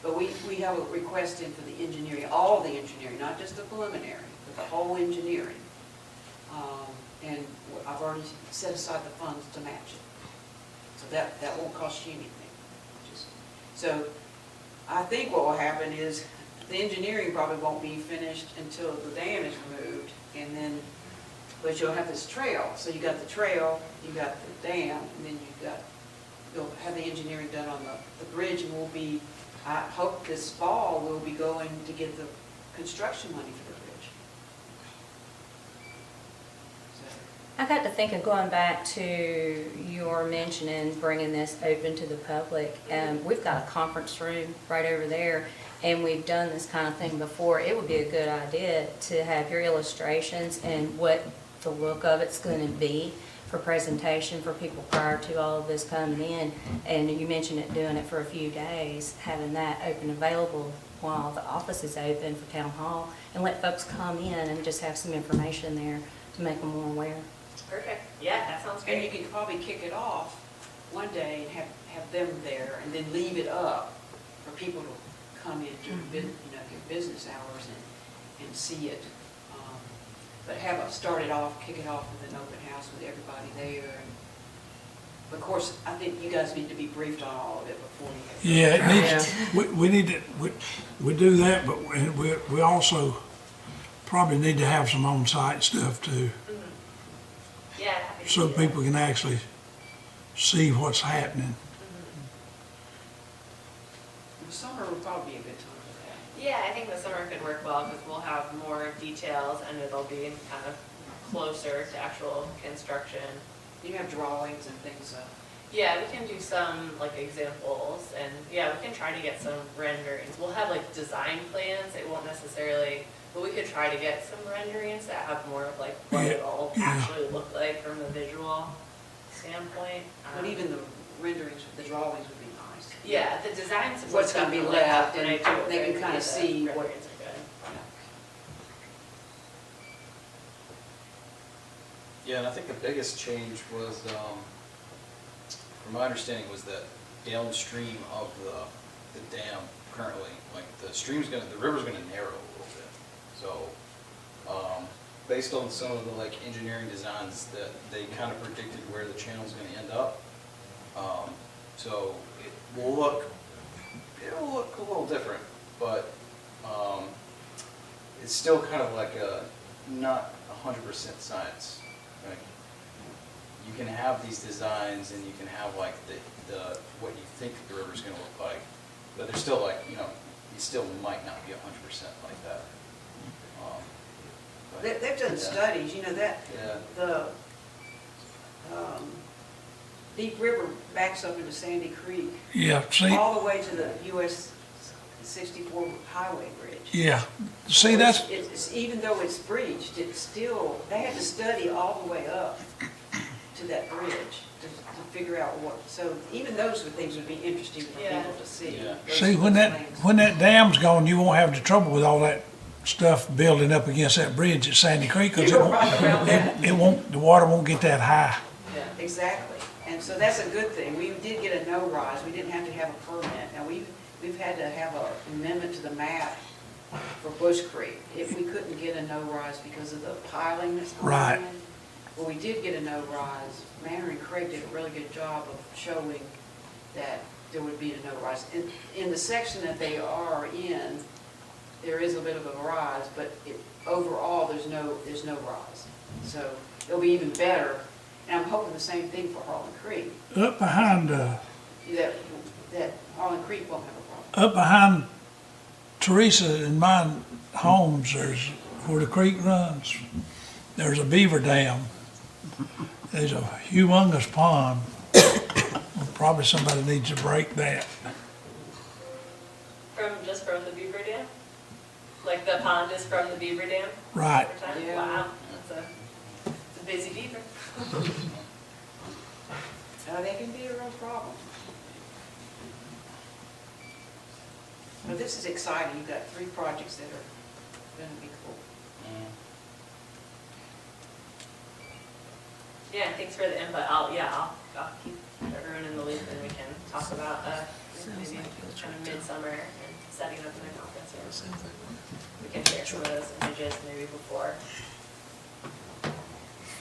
But we have a request in for the engineering, all the engineering, not just the preliminary, but the whole engineering. And I've already set aside the funds to match it. So that won't cost you anything. So I think what will happen is the engineering probably won't be finished until the dam is removed, and then, but you'll have this trail. So you got the trail, you got the dam, and then you'll have the engineering done on the bridge, and I hope this fall we'll be going to get the construction money for the bridge. I got to think of going back to your mentioning bringing this open to the public. We've got a conference room right over there, and we've done this kind of thing before. It would be a good idea to have your illustrations and what the look of it's going to be for presentation for people prior to all of this coming in. And you mentioned it, doing it for a few days, having that open available while the office is open for town hall, and let folks come in and just have some information there to make them more aware. Perfect. Yeah, that sounds And you great. can probably kick it off one day and have them there, and then leave it up for people to come in during their business hours and see it. But start it off, kick it off with an open house with everybody there. And of course, I think you guys need to be briefed on all of it before you. Yeah, it needs, we need to, we do that, but we also probably need to have some on-site stuff too, Yeah. happy to so do that. people can actually see what's happening. Summer would probably be a good time for that. Yeah, I think the summer could work well because we'll have more details and it'll be kind of closer to actual construction. You have drawings and things. Yeah, we can do some like examples, and yeah, we can try to get some renderings. We'll have like design plans. It won't necessarily, but we could try to get some renderings that have more of like what it'll actually look like from a visual standpoint. But even the renderings, the drawings would be nice. Yeah, the designs. will What's gonna be definitely left, happen. and I do they can agree kinda the see what- renderings are good. Yeah, and I think the biggest change was, from my understanding, was that downstream of the dam currently, like the river's gonna narrow a little bit. So, based on some of the like engineering designs that they kind of predicted where the channel's gonna end up. So it'll look a little different, but, it's still kind of like not 100% science. Right? You can have these designs and you can have like the what you think the river's gonna look like, but they're still like, you still might not be 100% like that. But, They've done yeah. studies, that Yeah. the Deep River backs up into Sandy Creek, Yeah, see, all the way to the US 64 highway bridge. yeah, see, that's, Even though it's breached, it's still, they had to study all the way up to that bridge to figure out so even those things would be interesting for Yeah. people to see. Yeah. Those see, when things. that dam's gone, you won't have the trouble with all that stuff building up against that bridge at Sandy Creek, because You're right about that. the water won't get that high. Yeah, exactly. And so that's a good thing. We did get a no-rise. We didn't have to have a permit. Now, we've had to have an amendment to the map for Bush Creek. If we couldn't get a no-rise because of the piling that's going Right. in. Well, we did get a no-rise. Manor and Craig did a really good job of showing that there would be a no rise. In the section that they are in, there is a bit of a rise, but overall, there's no rise. So it'll be even better, and I'm hoping the same thing for Harlan Creek, Up behind, that Harlan Creek won't have a problem. up behind Teresa and mine homes, there's, where the creek runs, there's a beaver dam. There's a humongous pond. Probably somebody needs to break that. Just from the beaver dam? Like the pond is from the beaver dam? Right. Over time? Yeah. Wow, it's a busy beaver. They can be a real problem. But this is exciting. You've got 3 projects that are gonna be cool. Yeah, thanks for the input. I'll keep everyone in the loop and we can talk about, maybe kind of midsummer and setting up in a conference room. We can share some of those images maybe before.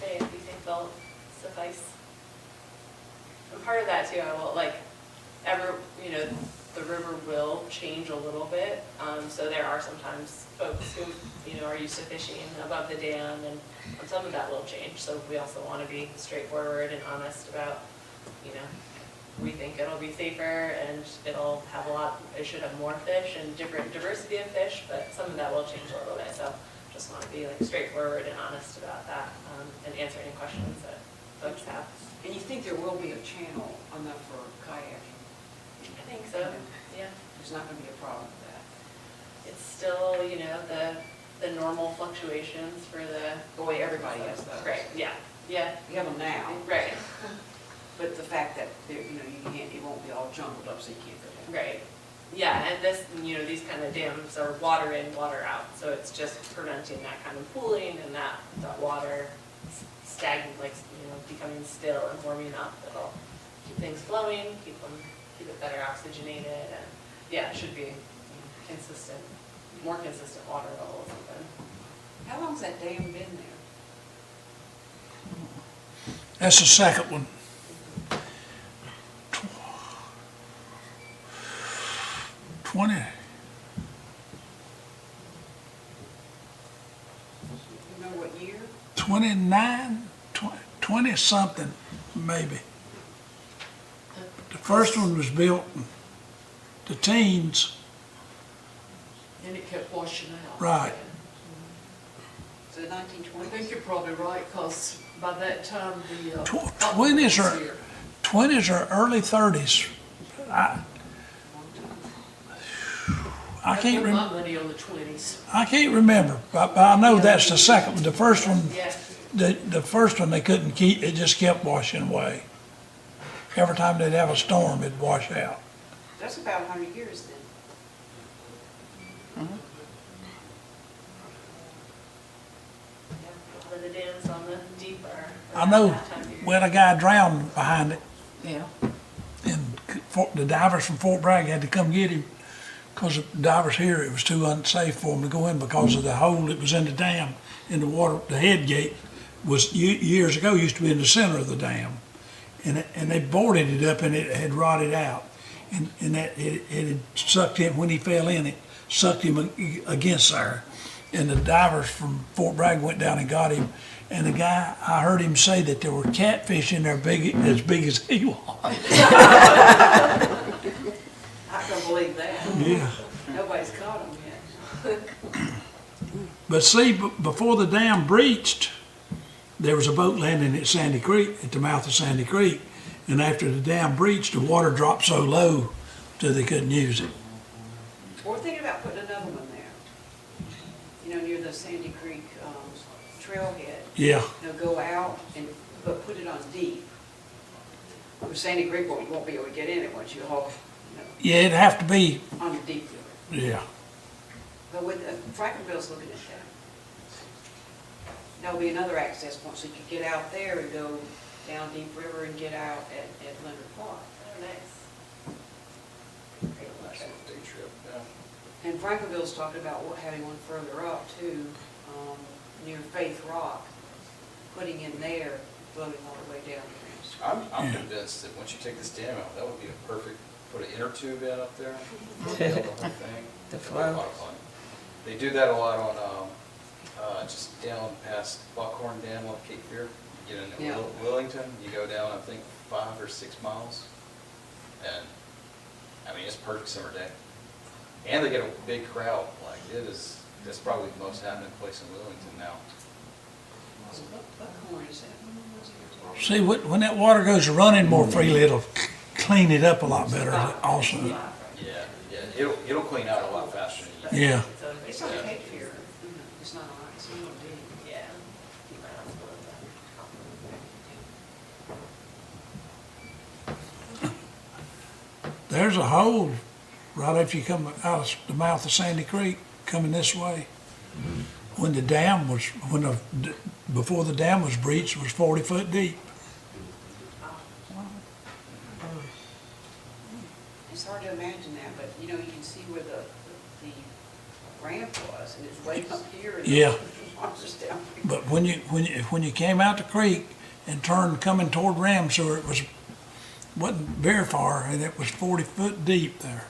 Say if you think they'll suffice. And part of that too, I will the river will change a little bit. So there are sometimes folks who, are used to fishing above the dam, and some of that will change. So we also want to be straightforward and honest about, we think it'll be safer and it'll have it should have more fish and different diversity of fish, but some of that will change a little bit. So just want to be straightforward and honest about that, and answer any questions that folks have. And you think there will be a channel enough for kayaking? I think so, yeah. There's not gonna be a problem with that. It's still, the normal fluctuations for The way everybody has those. Right, yeah, yeah, You have them now, right, but the fact that, it won't be all jumbled up so you can't go down. right. Yeah, and these kind of dams are water in, water out, so it's just preventing that kind of pooling and that water stagnant, becoming still and warming up. It'll keep things flowing, keep it better oxygenated, and yeah, it should be more consistent water levels even. How long's that dam been there? That's the second one. 20, You know what year? 29, 20 something, maybe. The first one was built in the teens, And it kept washing out. right. So 1920s? I think you're probably right, because by that time the. Twenties was or here. 20s or early 30s. I can't put my remember. money on the 20s. I can't remember, but I know that's the second one. The first one, Yeah, the first one they couldn't keep. It just kept washing away. Every time they'd have a storm, it'd wash out. That's about 100 years then. yeah, the dams on the deeper. I know that time period. we had a guy drowned behind it, Yeah. and the divers from Fort Bragg had to come get him because the divers here, it was too unsafe for them to go in because of the hole that was in the dam. In the water, the head gate was years ago used to be in the center of the dam, and they boarded it up and it had rotted out, and that it had sucked him when he fell in. It sucked him against there, and the divers from Fort Bragg went down and got him. And the guy, I heard him say that there were catfish in there as big as he was. I can believe that. Yeah. Nobody's caught them yet. But see, before the dam breached, there was a boat landing at Sandy Creek, at the mouth of Sandy Creek. And after the dam breached, the water dropped so low till they couldn't use it. We're thinking about putting another one there. Near the Sandy Creek trailhead. Yeah, Go out but put it on deep. With Sandy Creek, you won't be able to get in it once you haul, yeah, it'd have to be, on the deep river. yeah. But with, Frankenville's looking at that. There'll be another access point, so you could get out there and go down Deep River and get out at Leonard Park. Oh, nice. Nice little day trip, yeah. And Frankenville's talking about having one further up too, near Faith Rock, putting in there, floating all the way down the Ramseur. I'm Yeah. convinced that once you take this dam out, that would be a perfect put an inner tube in up there, fill the whole thing. The It'll be a lot flow. of fun. They do that a lot on, just down past Buckhorn Dam on Cape Fear. You get into Yeah. Willington, you go down, I think, 5 or 6 miles. And, I mean, it's a perfect summer day. And they get a big crowd, like, that's probably the most happening place in Willington now. Buckhorn is that? See, when that water goes running more freely, it'll clean it up a lot better also. Yeah, it'll clean out a lot faster than you think. Yeah. It's on Cape Fear, it's not on, it's not on big. Yeah. There's a hole right after you come out of the mouth of Sandy Creek, coming this way. When the dam was, before the dam was breached, it was 40 foot deep. It's hard to imagine that, but you know, you can see where the ramp was, and it's way up here. And Yeah. the water's down. But when you came out the creek and turned coming toward Ramseur, it wasn't very far, and it was 40 foot deep there,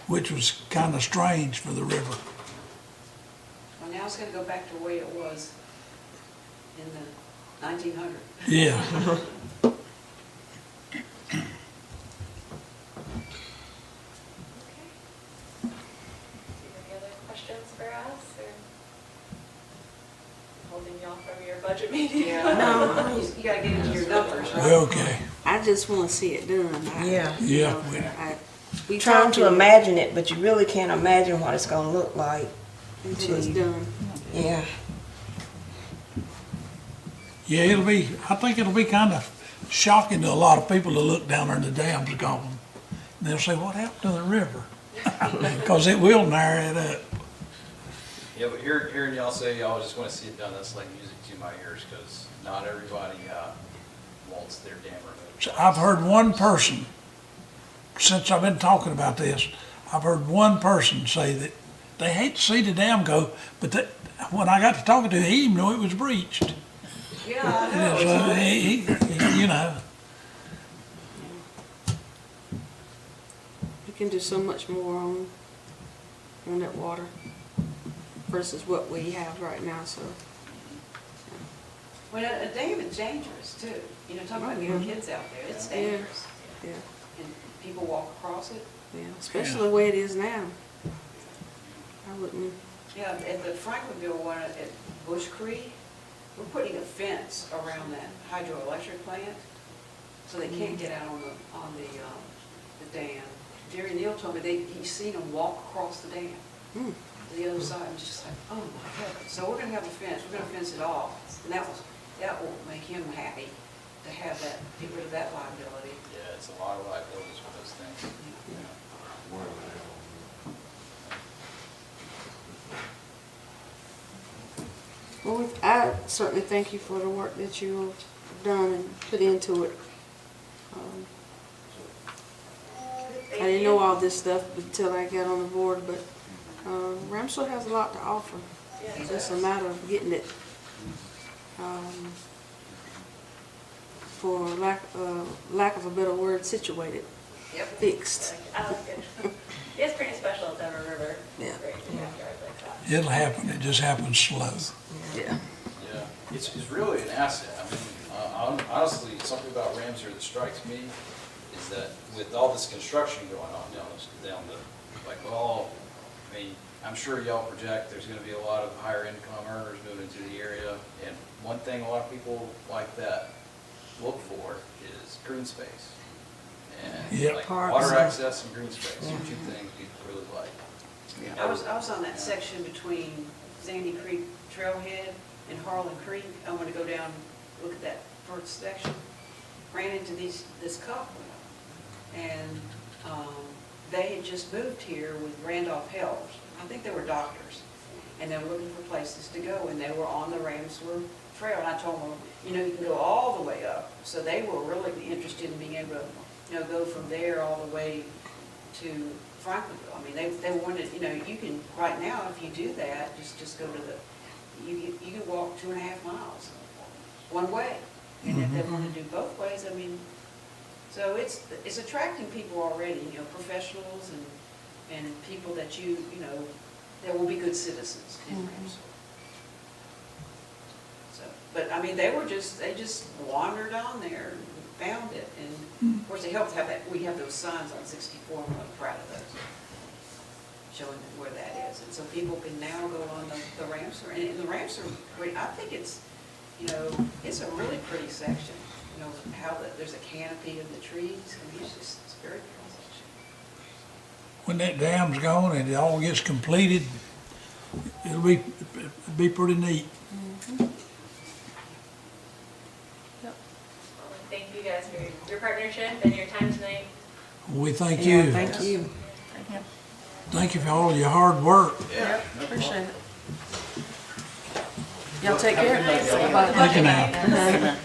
which was kind of strange for the river. Well, now it's gonna go back to the way it was in the 1900s. Yeah. Do you have any other questions for us, or holding y'all from your budget meeting? No, you gotta get into your numbers, right? We're okay. I just wanna see it done. Yeah. Yeah. We Trying talked to imagine it, but you really can't imagine what it's gonna look like. until it's done. Yeah. Yeah, I think it'll be kind of shocking to a lot of people to look down there and the dam's gone. And they'll say, what happened to the river? Because it will narrow it up. Yeah, but hearing y'all say y'all just want to see it done, that's like music to my ears, because not everybody wants their dam removed. So I've heard one person, since I've been talking about this, I've heard one person say that they hate to see the dam go, but that, when I got to talking to him, he didn't even know it was breached. Yeah, I know. So you know, You can do so much more on that water versus what we have right now, so. Well, a dam is dangerous too. You know, talking about Oh, little yeah. kids out there, it's Yeah. dangerous. Yeah, And people walk across it. yeah, especially the way it is now. I wouldn't, Yeah, at the Franklinville one at Bush Creek, we're putting a fence around that hydroelectric plant, so they can't get out on the dam. Jerry Neal told me he's seen them walk across the dam Hmm. to the other side, and just like, oh my God. So we're gonna have a fence, we're gonna fence it off, and that will make him happy to have that, get rid of that liability. Yeah, it's a lot of liabilities for those things. well, I certainly thank you for the work that you've done and put into it. I didn't know all this stuff until I got on the board, but Ramseur has a lot to offer. It's just a matter of getting it, for lack of a better word, situated, Yep. fixed. I like it. It's pretty special at Denver River. Yeah. Great to have yards like that. it'll happen. It just happens slow. Yeah. Yeah, it's really an asset. I mean, honestly, something about Ramseur that strikes me is that with all this construction going on down the, like, well, I mean, I'm sure y'all project there's gonna be a lot of higher income earners moving into the area. And one thing a lot of people like that look for is green space. And Yep. like Parks. water access and green space are two things people really like. I was on that section between Sandy Creek Trailhead and Harlan Creek. I want to go down, look at that first section. Ran into this couple, and they had just moved here with Randolph Health. I think they were doctors, and they were looking for places to go, and they were on the Ramseur Trail. And I told them, you know, you can go all the way up. So they were really interested in being able to, you know, go from there all the way to Franklinville. I mean, they wanted, you know, you can, right now, if you do that, just go to you can walk 2.5 miles one way. And if they want to do both ways, I mean, So it's attracting people already, you know, professionals and people that you know, that will be good citizens in Ramseur. So, but I mean, they just wandered on there and found it, and of course, it helped have that, we have those signs on 64, I'm really proud of those, showing them where that is, and so people can now go on the Ramseur, and the Ramseur, I think it's, you know, it's a really pretty section, you know, how there's a canopy of the trees, I mean, it's a very pretty section. When that dam's gone and it all gets completed, it'll be pretty neat. Well, thank you guys for your partnership and your time tonight. We thank you. Thank you. Thank you for all your hard work. Yeah, appreciate it. Y'all take care. Bye. Thank you now.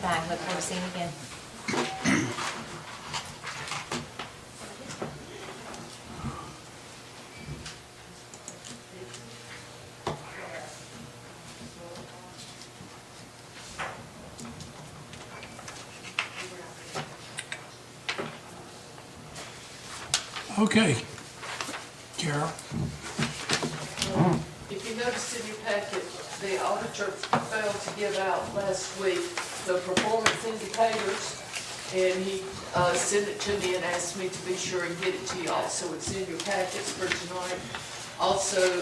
Bye, look forward to seeing you again. Okay, Carol. If you noticed in your packet, the auditor failed to give out last week the performance indicators, and he sent it to me and asked me to be sure and get it to y'all, so it's in your packets for tonight. Also,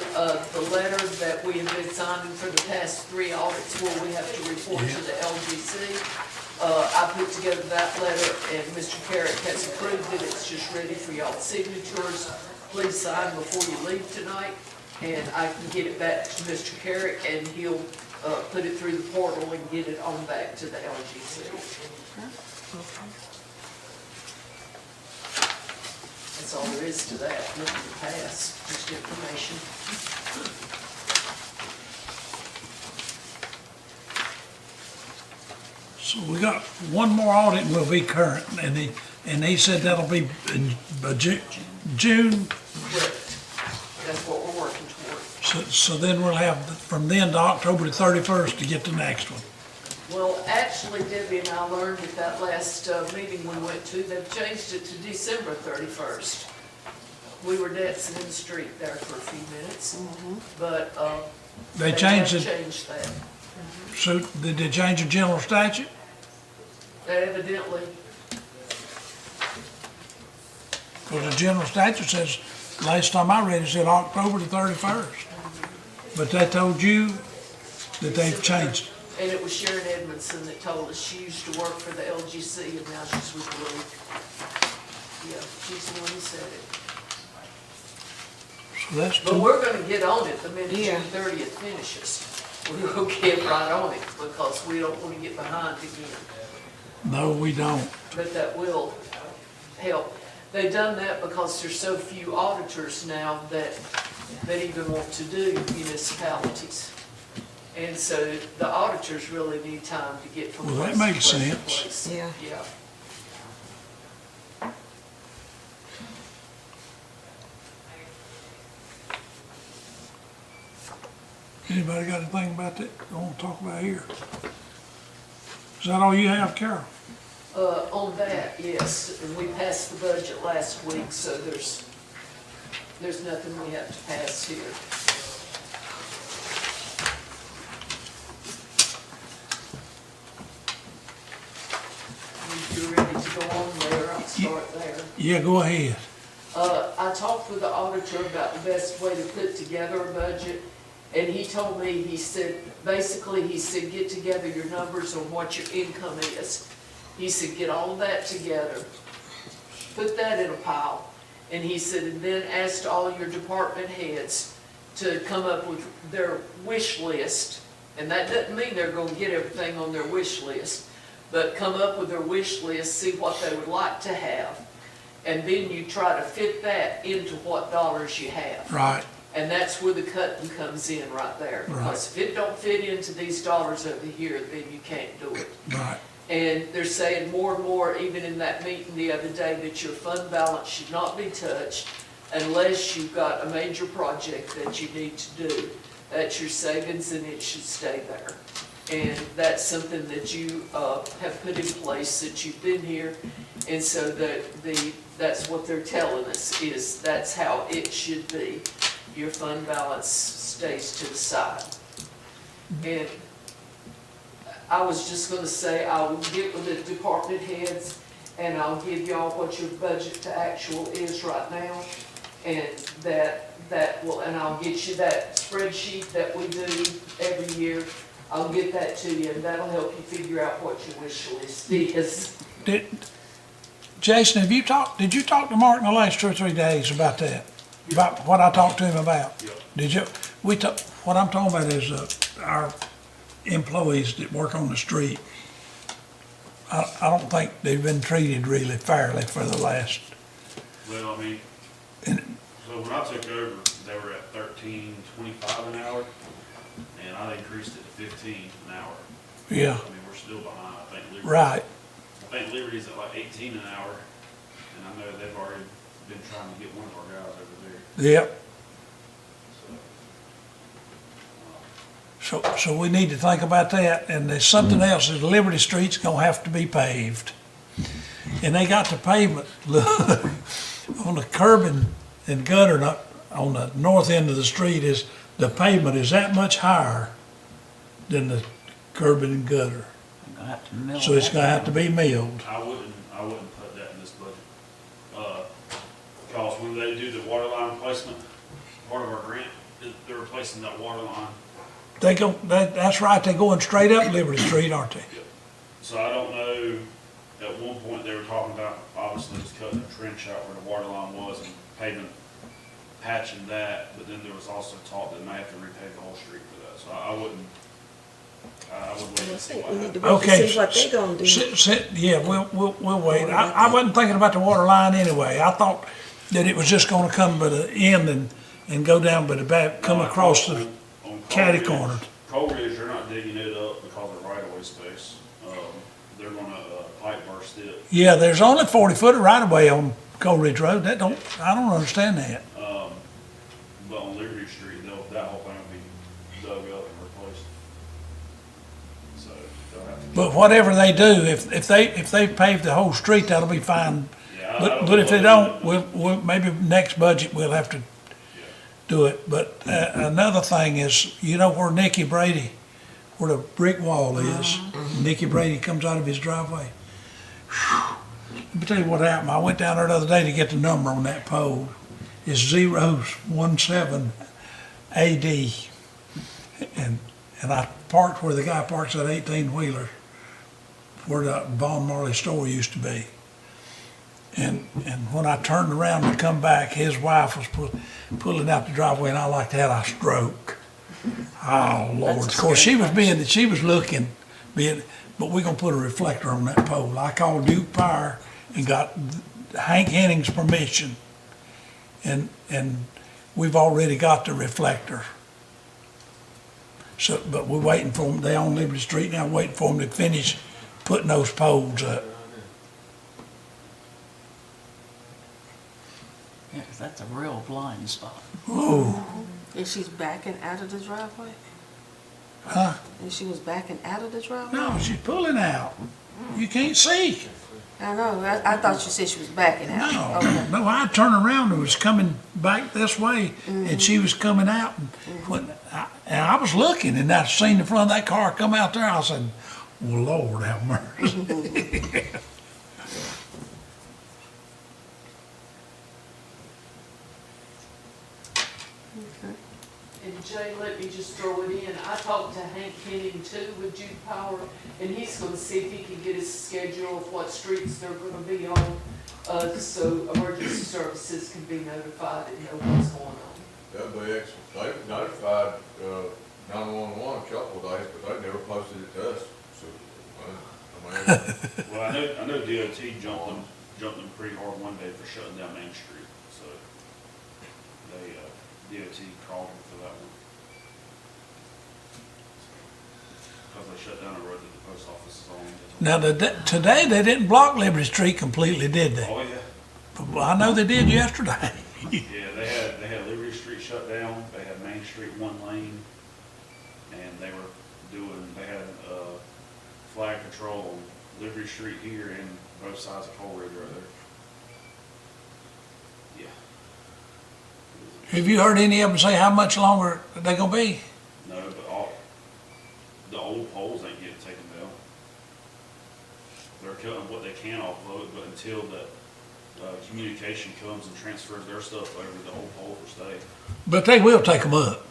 the letter that we have been signing for the past 3 audits where we have to report to the LGC. I put together that letter, and Mr. Carrick has approved it. It's just ready for y'all's signatures. Please sign before you leave tonight, and I can get it back to Mr. Carrick, and he'll put it through the portal and get it on back to the LGC. That's all there is to that. Nothing to pass, just information. So we got one more audit and we'll be current, and he said that'll be in June. Correct. That's what we're working toward. So then we'll have from then to October the 31st to get the next one. Well, actually, Debbie and I learned at that last meeting we went to, they've changed it to December 31st. We were dancing in the street there for a few minutes, but They have changed it, changed that. so did they change the general statute? Evidently, Because the general statute says, last time I read it said October the 31st. But they told you that they've changed. and it was Sharon Edmondson that told us. She used to work for the LGC, and now she's with the league. Yeah, she's the one who said it. So that's But two. we're gonna get on it the minute Yeah. June 30th finishes. We'll get right on it, because we don't wanna get behind again. No, we don't. But that will help. They've done that because there's so few auditors now that even want to do municipalities. And so the auditors really need time to get from Well, that place to makes place to sense. place. Yeah. Yeah. Anybody got anything about that they want to talk about here? Is that all you have, Carol? On that, yes, and we passed the budget last week, so there's nothing we have to pass here. If you're ready to go on there, I'll start there. Yeah, go ahead. I talked with the auditor about the best way to put together a budget, and he told me, he said, get together your numbers on what your income is. He said, get all of that together, put that in a pile, and he said, and then ask all your department heads to come up with their wish list, and that doesn't mean they're gonna get everything on their wish list, but come up with their wish list, see what they would like to have, and then you try to fit that into what dollars you have. Right, And that's where the cutting comes in right there. Because if it don't fit into these dollars over here, then you can't do it. right. And they're saying more and more, even in that meeting the other day, that your fund balance should not be touched unless you've got a major project that you need to do. That's your savings and it should stay there. And that's something that you have put in place since you've been here. And so that's what they're telling us, is that's how it should be. Your fund balance stays to the side. And I was just gonna say, I will get with the department heads, and I'll give y'all what your budget to actual is right now. And and I'll get you that spreadsheet that we do every year. I'll get that to you, and that'll help you figure out what your wish list is. Jason, did you talk to Mark in the last 2 or 3 days about that? About what I talked to him about? Yep. Did you, what I'm talking about is, our employees that work on the street. I don't think they've been treated really fairly for the last, Well, I mean, and, so when I took over, they were at $13.25 an hour, and I increased it to $15 an hour. yeah, I mean, we're still behind, I think Liberty. right, I think Liberty's at like 18 an hour, and I know they've already been trying to get one of our guys over there, yep. so. So we need to think about that, and there's something else, is Liberty Street's gonna have to be paved. And they got the pavement, look, on the curb and gutter, not, on the north end of the street is, the pavement is that much higher than the curb and gutter. I'm gonna have to mill So it's that gonna have to down. be milled. I wouldn't put that in this budget. Because when they do the water line replacement, part of our grant, they're replacing that water line. That's right, they're going straight up Liberty Street, aren't they? So I don't know, at one point they were talking about, obviously just cutting a trench out where the water line was and paving, patching that, but then there was also talk that they may have to repave the whole street for that, so I wouldn't wait I and see think what we need happens. to wait to Okay. see what they gonna do. Yeah, we'll wait. I wasn't thinking about the water line anyway. I thought that it was just gonna come by the end and go down by the back, come across the On catty Coleridge- corner. Coleridge, they're not digging it up because of right-of-way space. They're gonna pipe burst it. Yeah, there's only 40-foot right of way on Coleridge Road. I don't understand that. But on Liberty Street, that whole thing will be dug up and replaced. So they'll have to. But whatever they do, if they pave the whole street, that'll be fine. Yeah, I But if they know don't, we'll maybe next budget, we'll have to Yeah. do it. But another thing is, you know where Nicky Brady, where the brick wall is? Nicky Brady comes out of his driveway. Whew. Let me tell you what happened. I went down there the other day to get the number on that pole. It's 017 AD. And I parked where the guy parks that 18-wheeler, where the Von Marley store used to be. And when I turned around to come back, his wife was pulling out the driveway, and I like to have a stroke. Oh, Lord. Of course, she was looking, but we're gonna put a reflector on that pole. I called Duke Power and got Hank Henning's permission. And we've already got the reflector. So, but we're waiting for them, they on Liberty Street now, waiting for them to finish putting those poles up. Yeah, 'cause that's a real blind spot. Oh, And she's backing out of the driveway? huh? And she was backing out of the driveway? No, she's pulling out. You can't see. I know, I thought you said she was backing out. No, Okay. no, I turned around and was coming back this way, and she was coming out, and I was looking, and I seen the front of that car come out there, I said, well, Lord have mercy. And Jay, let me just throw it in, I talked to Hank Henning too with Duke Power, and he's gonna see if he can get us a schedule of what streets they're gonna be on, so emergency services can be notified and know what's going on. That'd be excellent. They've notified, 911 a couple of days, but they never posted it to us, so, I mean, Well, I know DOT jumped them pretty hard one day for shutting down Main Street, so DOT called them for that one. Because they shut down a road that the post office is on. Now, today, they didn't block Liberty Street completely, did they? Oh, yeah. Well, I know they did yesterday. Yeah, they had Liberty Street shut down, they had Main Street one lane, and they were they had, flag patrol on Liberty Street here and both sides of Coleridge right there. Yeah. Have you heard any of them say how much longer they gonna be? No, but the old poles ain't getting taken down. They're cutting what they can off of it, but until the, communication comes and transfers their stuff over, the old poles will stay. But they will take them up.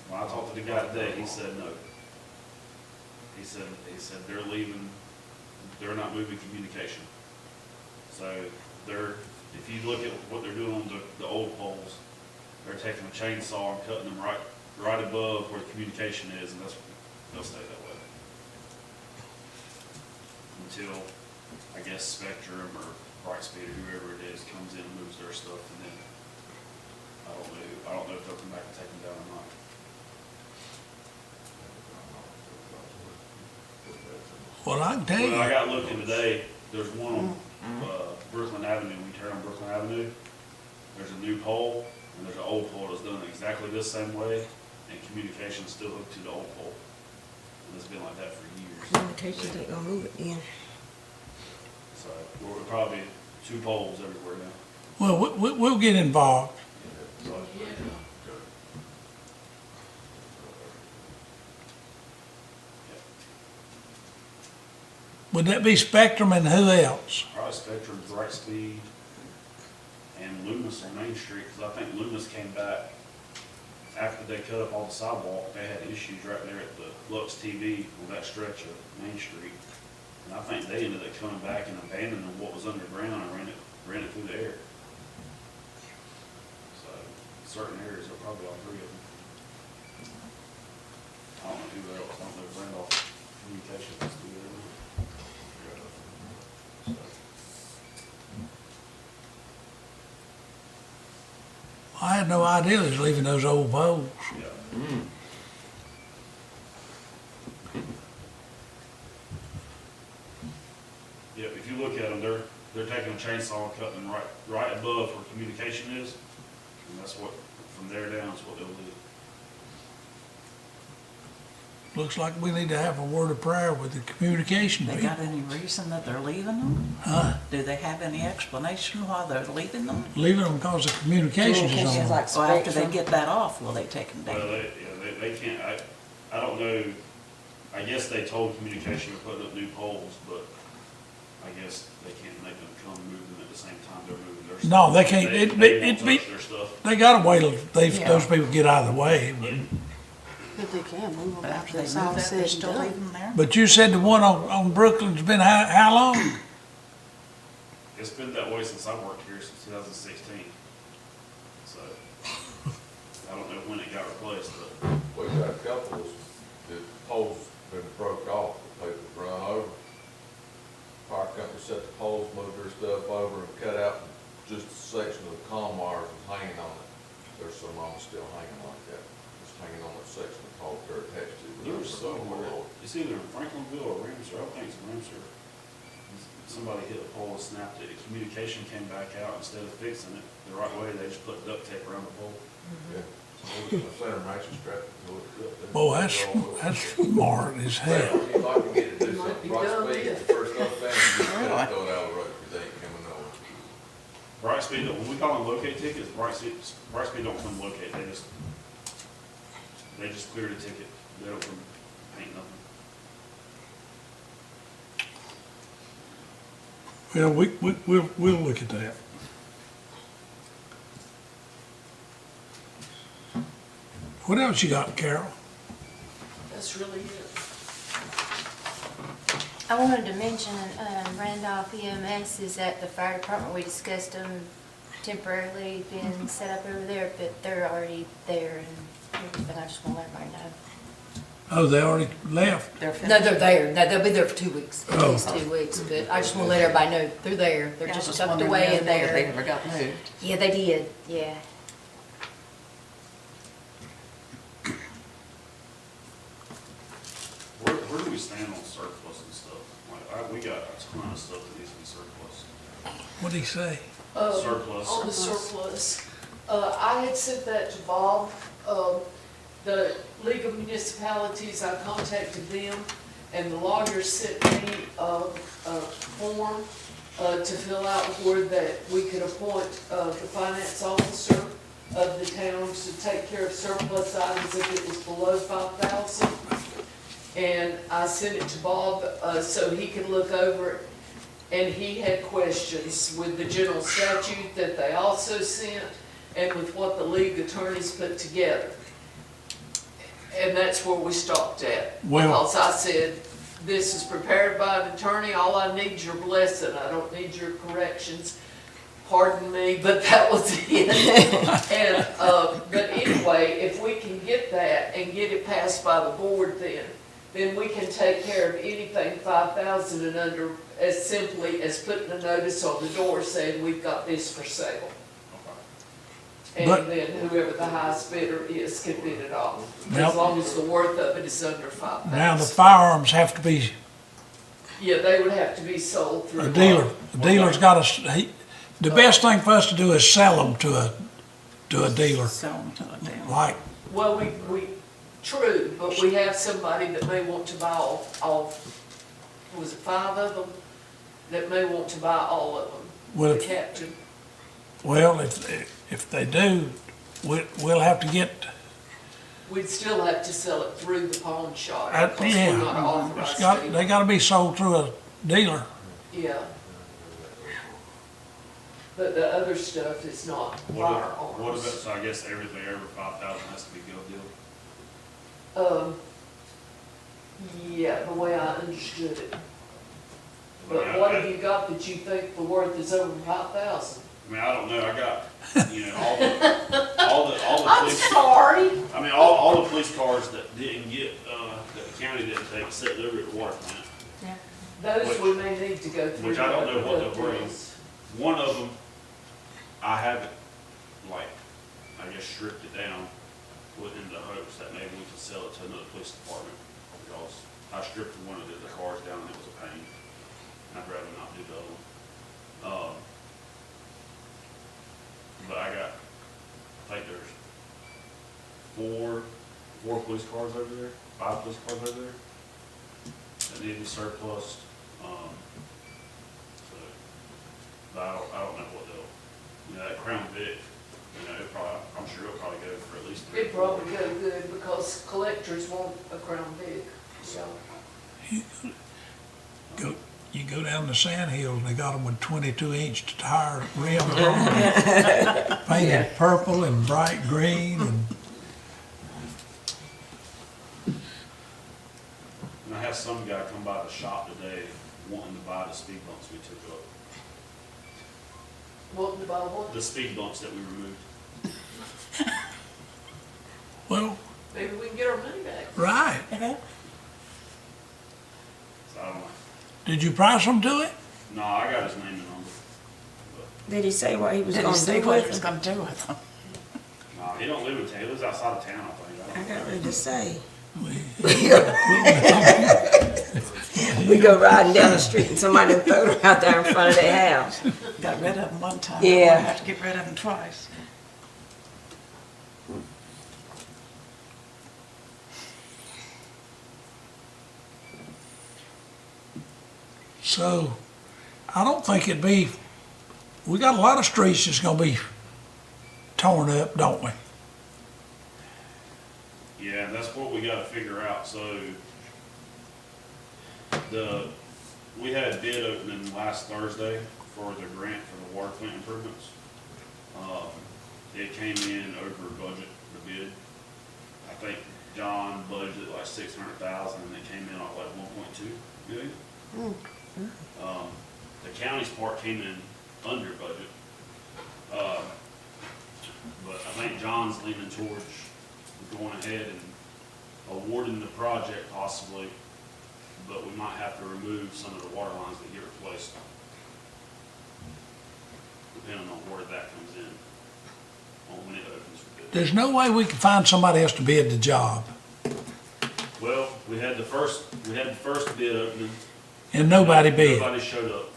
When I talked to the guy today, he said no. He said they're leaving, they're not moving communication. So if you look at what they're doing on the old poles, they're taking a chainsaw and cutting them right above where the communication is, and they'll stay that way. Until, I guess, Spectrum or Brightspeed or whoever it is comes in and moves their stuff, and then, I don't know if they'll come back and take them down or not. Well, I can tell Well, I you, got looking today, there's one on, Brooklyn Avenue, when you turn on Brooklyn Avenue, there's a new pole, and there's an old pole that's done exactly this same way, and communication's still hooked to the old pole. And it's been like that for years. Communications ain't gonna move it then. So, we're probably 2 poles everywhere now. well, we'll get involved. So, Would that be Spectrum and who else? probably Spectrum, Brightspeed, and Loomis on Main Street, because I think Loomis came back after they cut up all the sidewalk. They had issues right there at the Lux TV on that stretch of Main Street. And I think they ended up coming back and abandoning what was underground and ran it through the air. So, certain areas are probably all 3 of them. I don't know who else, I don't know if Randolph Communications is doing it. I had no idea they was leaving those old poles. Yeah. Yep, if you look at them, they're taking a chainsaw and cutting them right above where communication is, and that's what, from there down is what they'll do. Looks like we need to have a word of prayer with the communication They people. got any reason that they're leaving them? Huh? Do they have any explanation why they're leaving them? Leaving them because the communications is Communications on. like Well, after they Spectrum. get that off, will they take them Well, down? they can't, I don't know, I guess they told communication to put up new poles, but I guess they can't make them come move them at the same time they're moving their stuff. No, they can't. They It'd won't be- touch their stuff. They gotta wait till Yeah. those people get out of the way. But they can move them But after after they it's move all that, said they're and still done. leaving them there? But you said the one on Brooklyn's been how long? It's been that way since I worked here, since 2016. So, I don't know when it got replaced, but We got a couple that poles been broke off, the people run over. Fire company set the poles, moved their stuff over and cut out just a section of the comm wires and hanging on it. There's some of them still hanging like that, just hanging on that section of pole they're attached to. there's somewhere, it's either in Franklinville or Ramseur, I think it's Ramseur. Somebody hit a pole and snapped it, the communication came back out, instead of fixing it the right way, they just put duct tape around the pole. Yeah. I seen them ratchet strapped to it. Boy, that's smart as hell. Well, you'd like to get it to do Might something be right done speed, yet. the first off thing, you just Really? gotta throw it out of the road, because they ain't coming nowhere. Brightspeed, when we call them locate tickets, Brightspeed don't come locate, they just clear the ticket, they don't come paint nothing. Well, we'll look at that. What else you got, Carol? That's really it. I wanted to mention, Randolph EMS is at the fire department. We discussed them temporarily being set up over there, but they're already there and everything. I just want to let everybody know. Oh, they already left. They're No, they're there. No, they'll be there for 2 weeks, at Oh. least 2 weeks. But I just want to let everybody know they're there. They're Yeah, I just was tucked wondering away the in other day if they there. ever got moved. Yeah, they did, yeah. Where do we stand on surplus and stuff? Like, we got a ton of stuff that needs to be surplus. What'd he say? Surplus. On the surplus, I had sent that to Bob. The League of Municipalities, I contacted them, and the lawyer sent me a form to fill out where that we could appoint the finance officer of the town to take care of surplus items if it was below 5,000. And I sent it to Bob so he could look over it, and he had questions with the general statute that they also sent and with what the league attorneys put together. And that's where we stopped at. Well- Because I said, this is prepared by an attorney, all I need is your blessing, I don't need your corrections. Pardon me, but that was it. And, but anyway, if we can get that and get it passed by the board then we can take care of anything 5,000 and under as simply as putting a notice on the door saying, we've got this for sale. And But- then whoever the highest bidder is can bid it off, Now- as long as the worth of it is under 5,000. Now, the firearms have to be Yeah, they would have to be sold through. a dealer. The dealer's got to, the best thing for us to do is sell them to a dealer, Sell them to a dealer. like, Well, true, but we have somebody that may want to buy all, was it 5 of them? That may want to buy all of them, Well, the if- captain. well, if they do, we'll have to get, We'd still have to sell it through the pawn shop, because we're not yeah. authorized to. They gotta be sold through a dealer. Yeah. But the other stuff is not What firearms. about, so I guess everything over 5,000 has to be go deal? Yeah, the way I understood it. I But mean, what have you got that you think the worth is over 5,000? I mean, I don't know, I got, you know, all the I'm police, sorry. I mean, all the police cars that didn't get, that the county didn't take, sitting over at the water plant. Those Which- we may need to go through. which I don't know what the they'll bring. bills. One of them, I haven't, like, I guess stripped it down within the hopes that maybe we could sell it to another police department. Because I stripped one of the cars down and it was a pain. I'd rather not do the other one. But I got, I think there's four police cars over there, 5 police cars over there that need to be surplus. So, but I don't know what they'll, you know, that Crown Vic, you know, I'm sure it'll probably go for at least 3 or It'd 4. probably go good because collectors want a Crown Vic, so. You go down the sand hills, and they got them with 22-inch tire rims on them, painted purple and bright green, and And I had some guy come by the shop today wanting to buy the speed bumps we took up. Wanting to buy one? The speed bumps that we removed. well, Maybe we can get our money back. right. So I don't know. Did you price them to it? No, I got his name and number. Did he say what he was Didn't gonna see do what he was with them? gonna do with them. No, he don't live in town. He lives outside of town, I think. I don't got know. ready to say. We- We go riding down the street and somebody throw them out there in front of their house. Got rid of them one time. Yeah. I have to get rid of them twice. So, I don't think it'd be, we got a lot of streets that's gonna be torn up, don't we? Yeah, and that's what we gotta figure out, so we had a bid opening last Thursday for the grant for the water plant improvements. It came in over budget, the bid. I think John budgeted like 600,000 and it came in at like 1.2 million. The county's part came in under budget. But I think John's leaning towards going ahead and awarding the project possibly, but we might have to remove some of the water lines that get replaced. Depending on where that comes in, on when it opens for bid. There's no way we can find somebody else to bid the job, Well, we had the first bid opening. and nobody bid. Nobody showed up.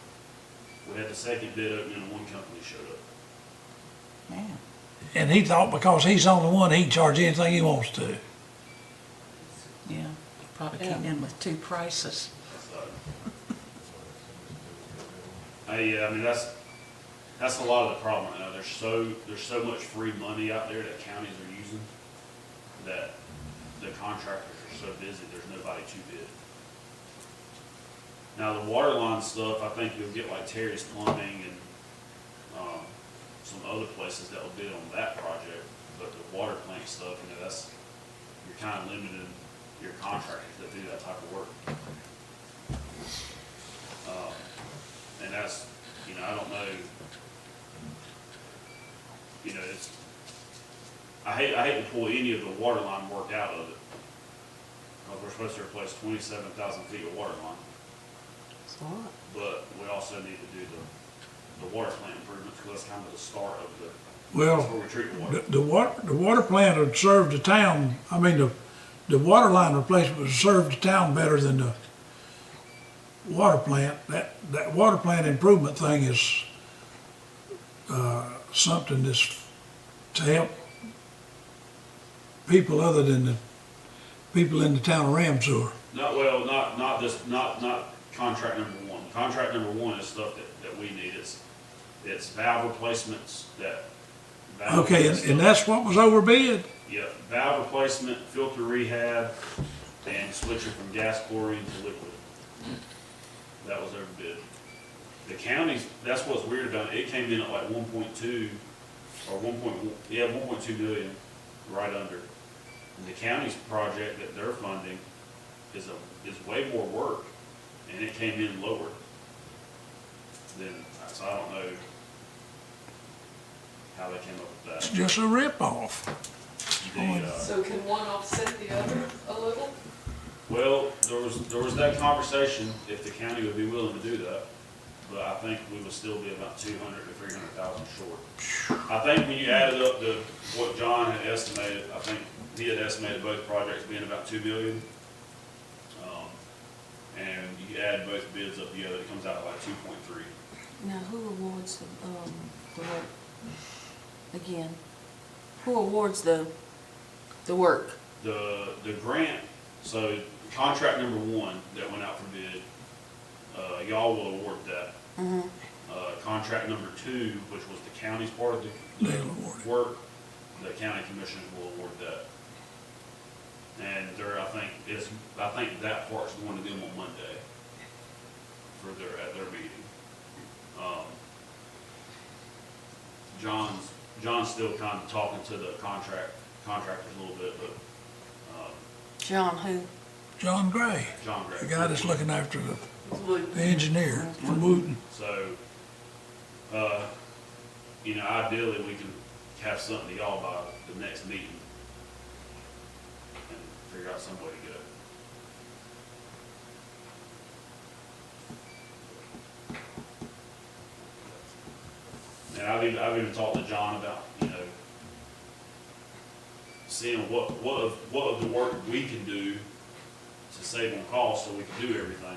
We had the second bid opening and one company showed up. Man, And he thought because he's on the one, he can charge anything he wants to. Probably came in with two prices. So. Yeah, I mean, that's a lot of the problem right now. There's so much free money out there that counties are using that the contractors are so busy, there's nobody to bid. Now, the water line stuff, I think you'll get like Terry's Plumbing and, some other places that will bid on that project, but the water plant stuff, you know, you're kind of limited your contractors that do that type of work. And that's, you know, I don't know, you know, I hate to pull any of the water line work out of it. Because we're supposed to replace 27,000 feet of water line. It's a lot. But we also need to do the water plant improvements, because that's kind of the start of Well, that's where we treat water. the water plant would serve the town, I mean, the water line replacement would serve the town better than the water plant. That water plant improvement thing is, something that's to help people other than the people in the town of Ramseur. Not contract number one. Contract number one is stuff that we need. It's valve replacements Okay, and that's what was overbid? Yeah, valve replacement, filter rehab, and switching from gas chlorine to liquid. That was overbid. The counties, that's what's weird about it. It came in at like 1.2 or 1.2 million, right under. And the county's project that they're funding is way more work, and it came in lower than, so I don't know how they came up with It's that. just a ripoff. So can one offset the other a little? Well, there was that conversation, if the county would be willing to do that, but I think we would still be about 200 to 300,000 short. I think when you added up what John had estimated, I think he had estimated both projects being about 2 million. And you add both bids up together, it comes out like 2.3. Now, who awards the work? Again, who awards the work? The grant, so contract number one that went out for bid, y'all will award that. Mm-hmm. Contract number two, which was the county's part of They'll award it. the work, the county commissioners will award that. And I think that part's going to them on Monday at their meeting. John's still kind of talking to the contractors a little bit, but, John who? John Gray, John Gray. the guy that's looking after the Would, engineer from Wooten. So, you know, ideally, we can have something to y'all by the next meeting and figure out some way to go. And I've even talked to John about, you know, seeing what of the work we can do to save on cost so we can do everything.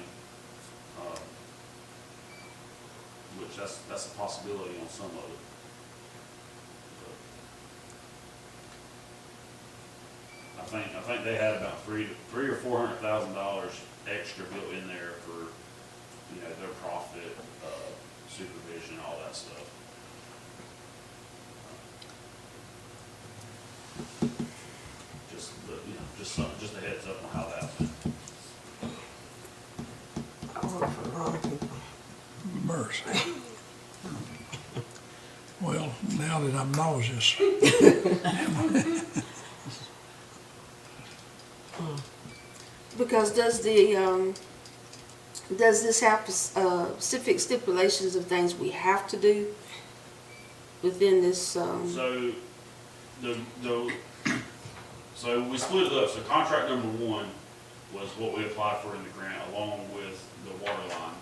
Which that's a possibility on some of it. But I think they had about $300,000 or $400,000 extra built in there for, you know, their profit, supervision, all that stuff. Just a heads up on how that went. I work for the wrong people. Mercy. Well, now that I'm nauseous, Because does this have specific stipulations of things we have to do within this, So, so we split it up. So contract number one was what we applied for in the grant, along with the water line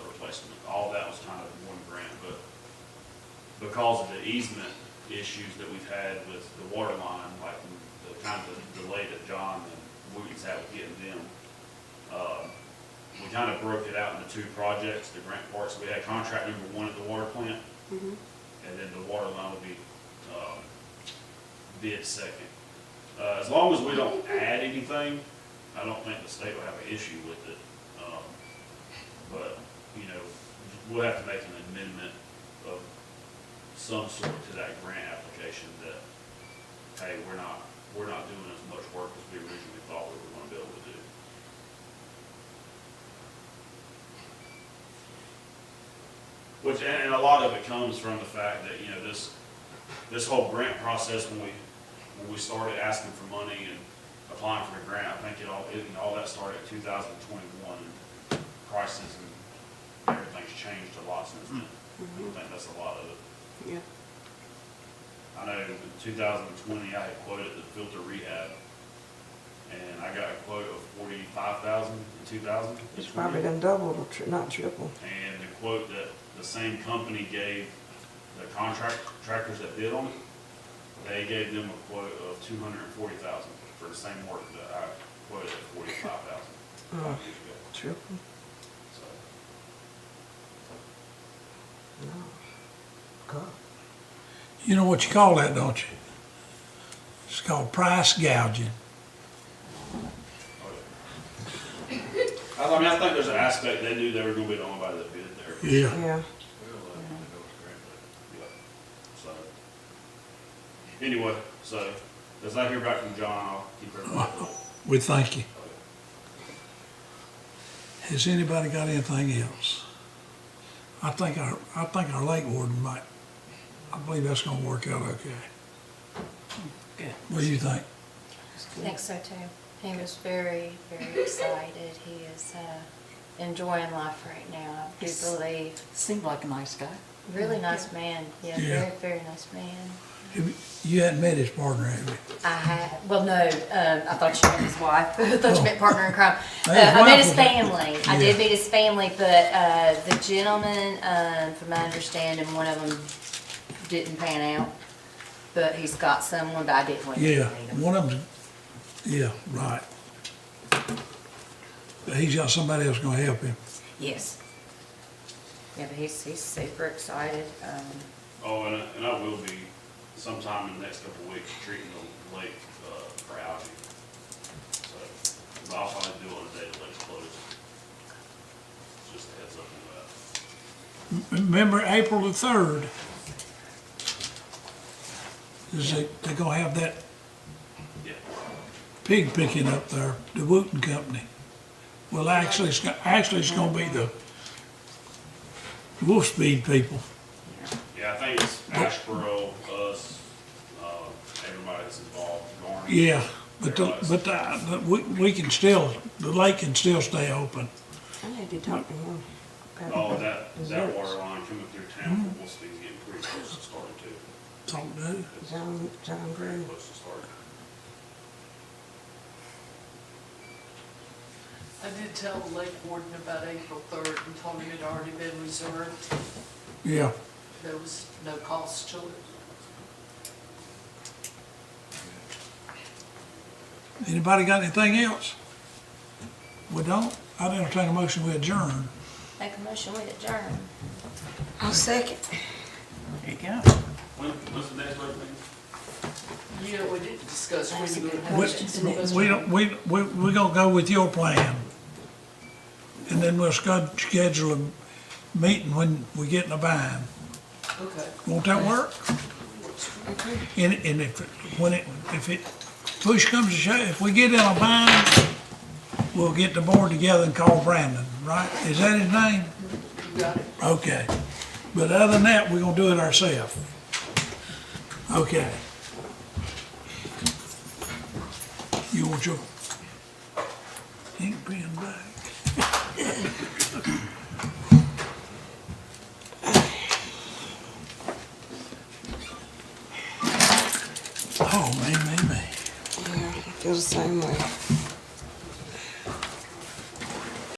replacement. All that was kind of one grant, but because of the easement issues that we've had with the water line, like the kind of delay that John and Wooten's had with getting them, we kind of broke it out into two projects, the grant parts. We had contract number one at the water plant, mhm. and then the water line will be bid second. As long as we don't add anything, I don't think the state will have an issue with it. But, you know, we'll have to make an amendment of some sort to that grant application that, hey, we're not doing as much work as we originally thought we were gonna be able to do. Which, and a lot of it comes from the fact that, you know, this whole grant process, when we started asking for money and applying for the grant, I think all that started in 2021. Prices and everything's changed a lot since then. I think that's a lot of it. Yeah. I know in 2020, I had quoted the filter rehab, and I got a quote of $45,000 in 2000. It's probably done doubled or not triple. And the quote that the same company gave the contractors that bid on it, they gave them a quote of $240,000 for the same work that I quoted at $45,000 5 years ago. Triple. So, No. God. You know what you call that, don't you? It's called price gouging. I mean, I think there's an aspect, they knew they were gonna be the only body that bid there. Yeah. Yeah. Yeah. So, anyway, so, as I hear back from John, I'll keep everybody up. We thank you. Has anybody got anything else? I think our lake warden might, I believe that's gonna work out okay. Good. What do you think? I think so too. He was very, very excited. He is enjoying life right now, I do believe. Seemed like a nice guy. Really nice man. Yeah, Yeah. very, very nice man. You hadn't met his partner, have you? I had, well, no, I thought you meant his wife. I thought you meant partner in crime. Hey, his I met wife his was- family. I Yeah. did meet his family, but the gentleman, from my understanding, one of them didn't pan out. But he's got someone, but I didn't want to meet Yeah, him. one of them's, yeah, right. But he's got somebody else gonna help him. Yes. Yeah, but he's super excited. Oh, and I will be sometime in the next couple of weeks treating the lake, for algae. So, but I'll probably do it on the day the lake's closed. Just a heads up on that. Remember April the 3rd? They're gonna have that Yeah. pig picking up there, the Wooten Company. Well, actually, it's gonna be the Wolf Speed people. Yeah, I think it's Ashboro, us, everybody that's involved, Garner. Yeah, but we can still, the lake can still stay open. I need to talk to him. Oh, that water line coming through town from Wolfspeed's getting pretty close to starting too. Talk to who? John Very Green. close to starting. I did tell the lake warden about April 3rd and told him it had already been reserved. Yeah. There was no cost to it. Anybody got anything else? We don't? I'd entertain a motion we adjourn. Make a motion, we adjourn. I'll second. There you go. When's the next regular meeting? Yeah, we didn't discuss when That's a we were good gonna question. We don't, we gonna go with your plan. And then we'll schedule a meeting when we get in a bind. Okay. Won't that work? And if it push comes to shove, if we get in a bind, we'll get the board together and call Brandon, right? Is that his name? You got it. Okay. But other than that, we're gonna do it ourselves. Okay. You want your ink pen back? Oh, man. Yeah, I feel the same way.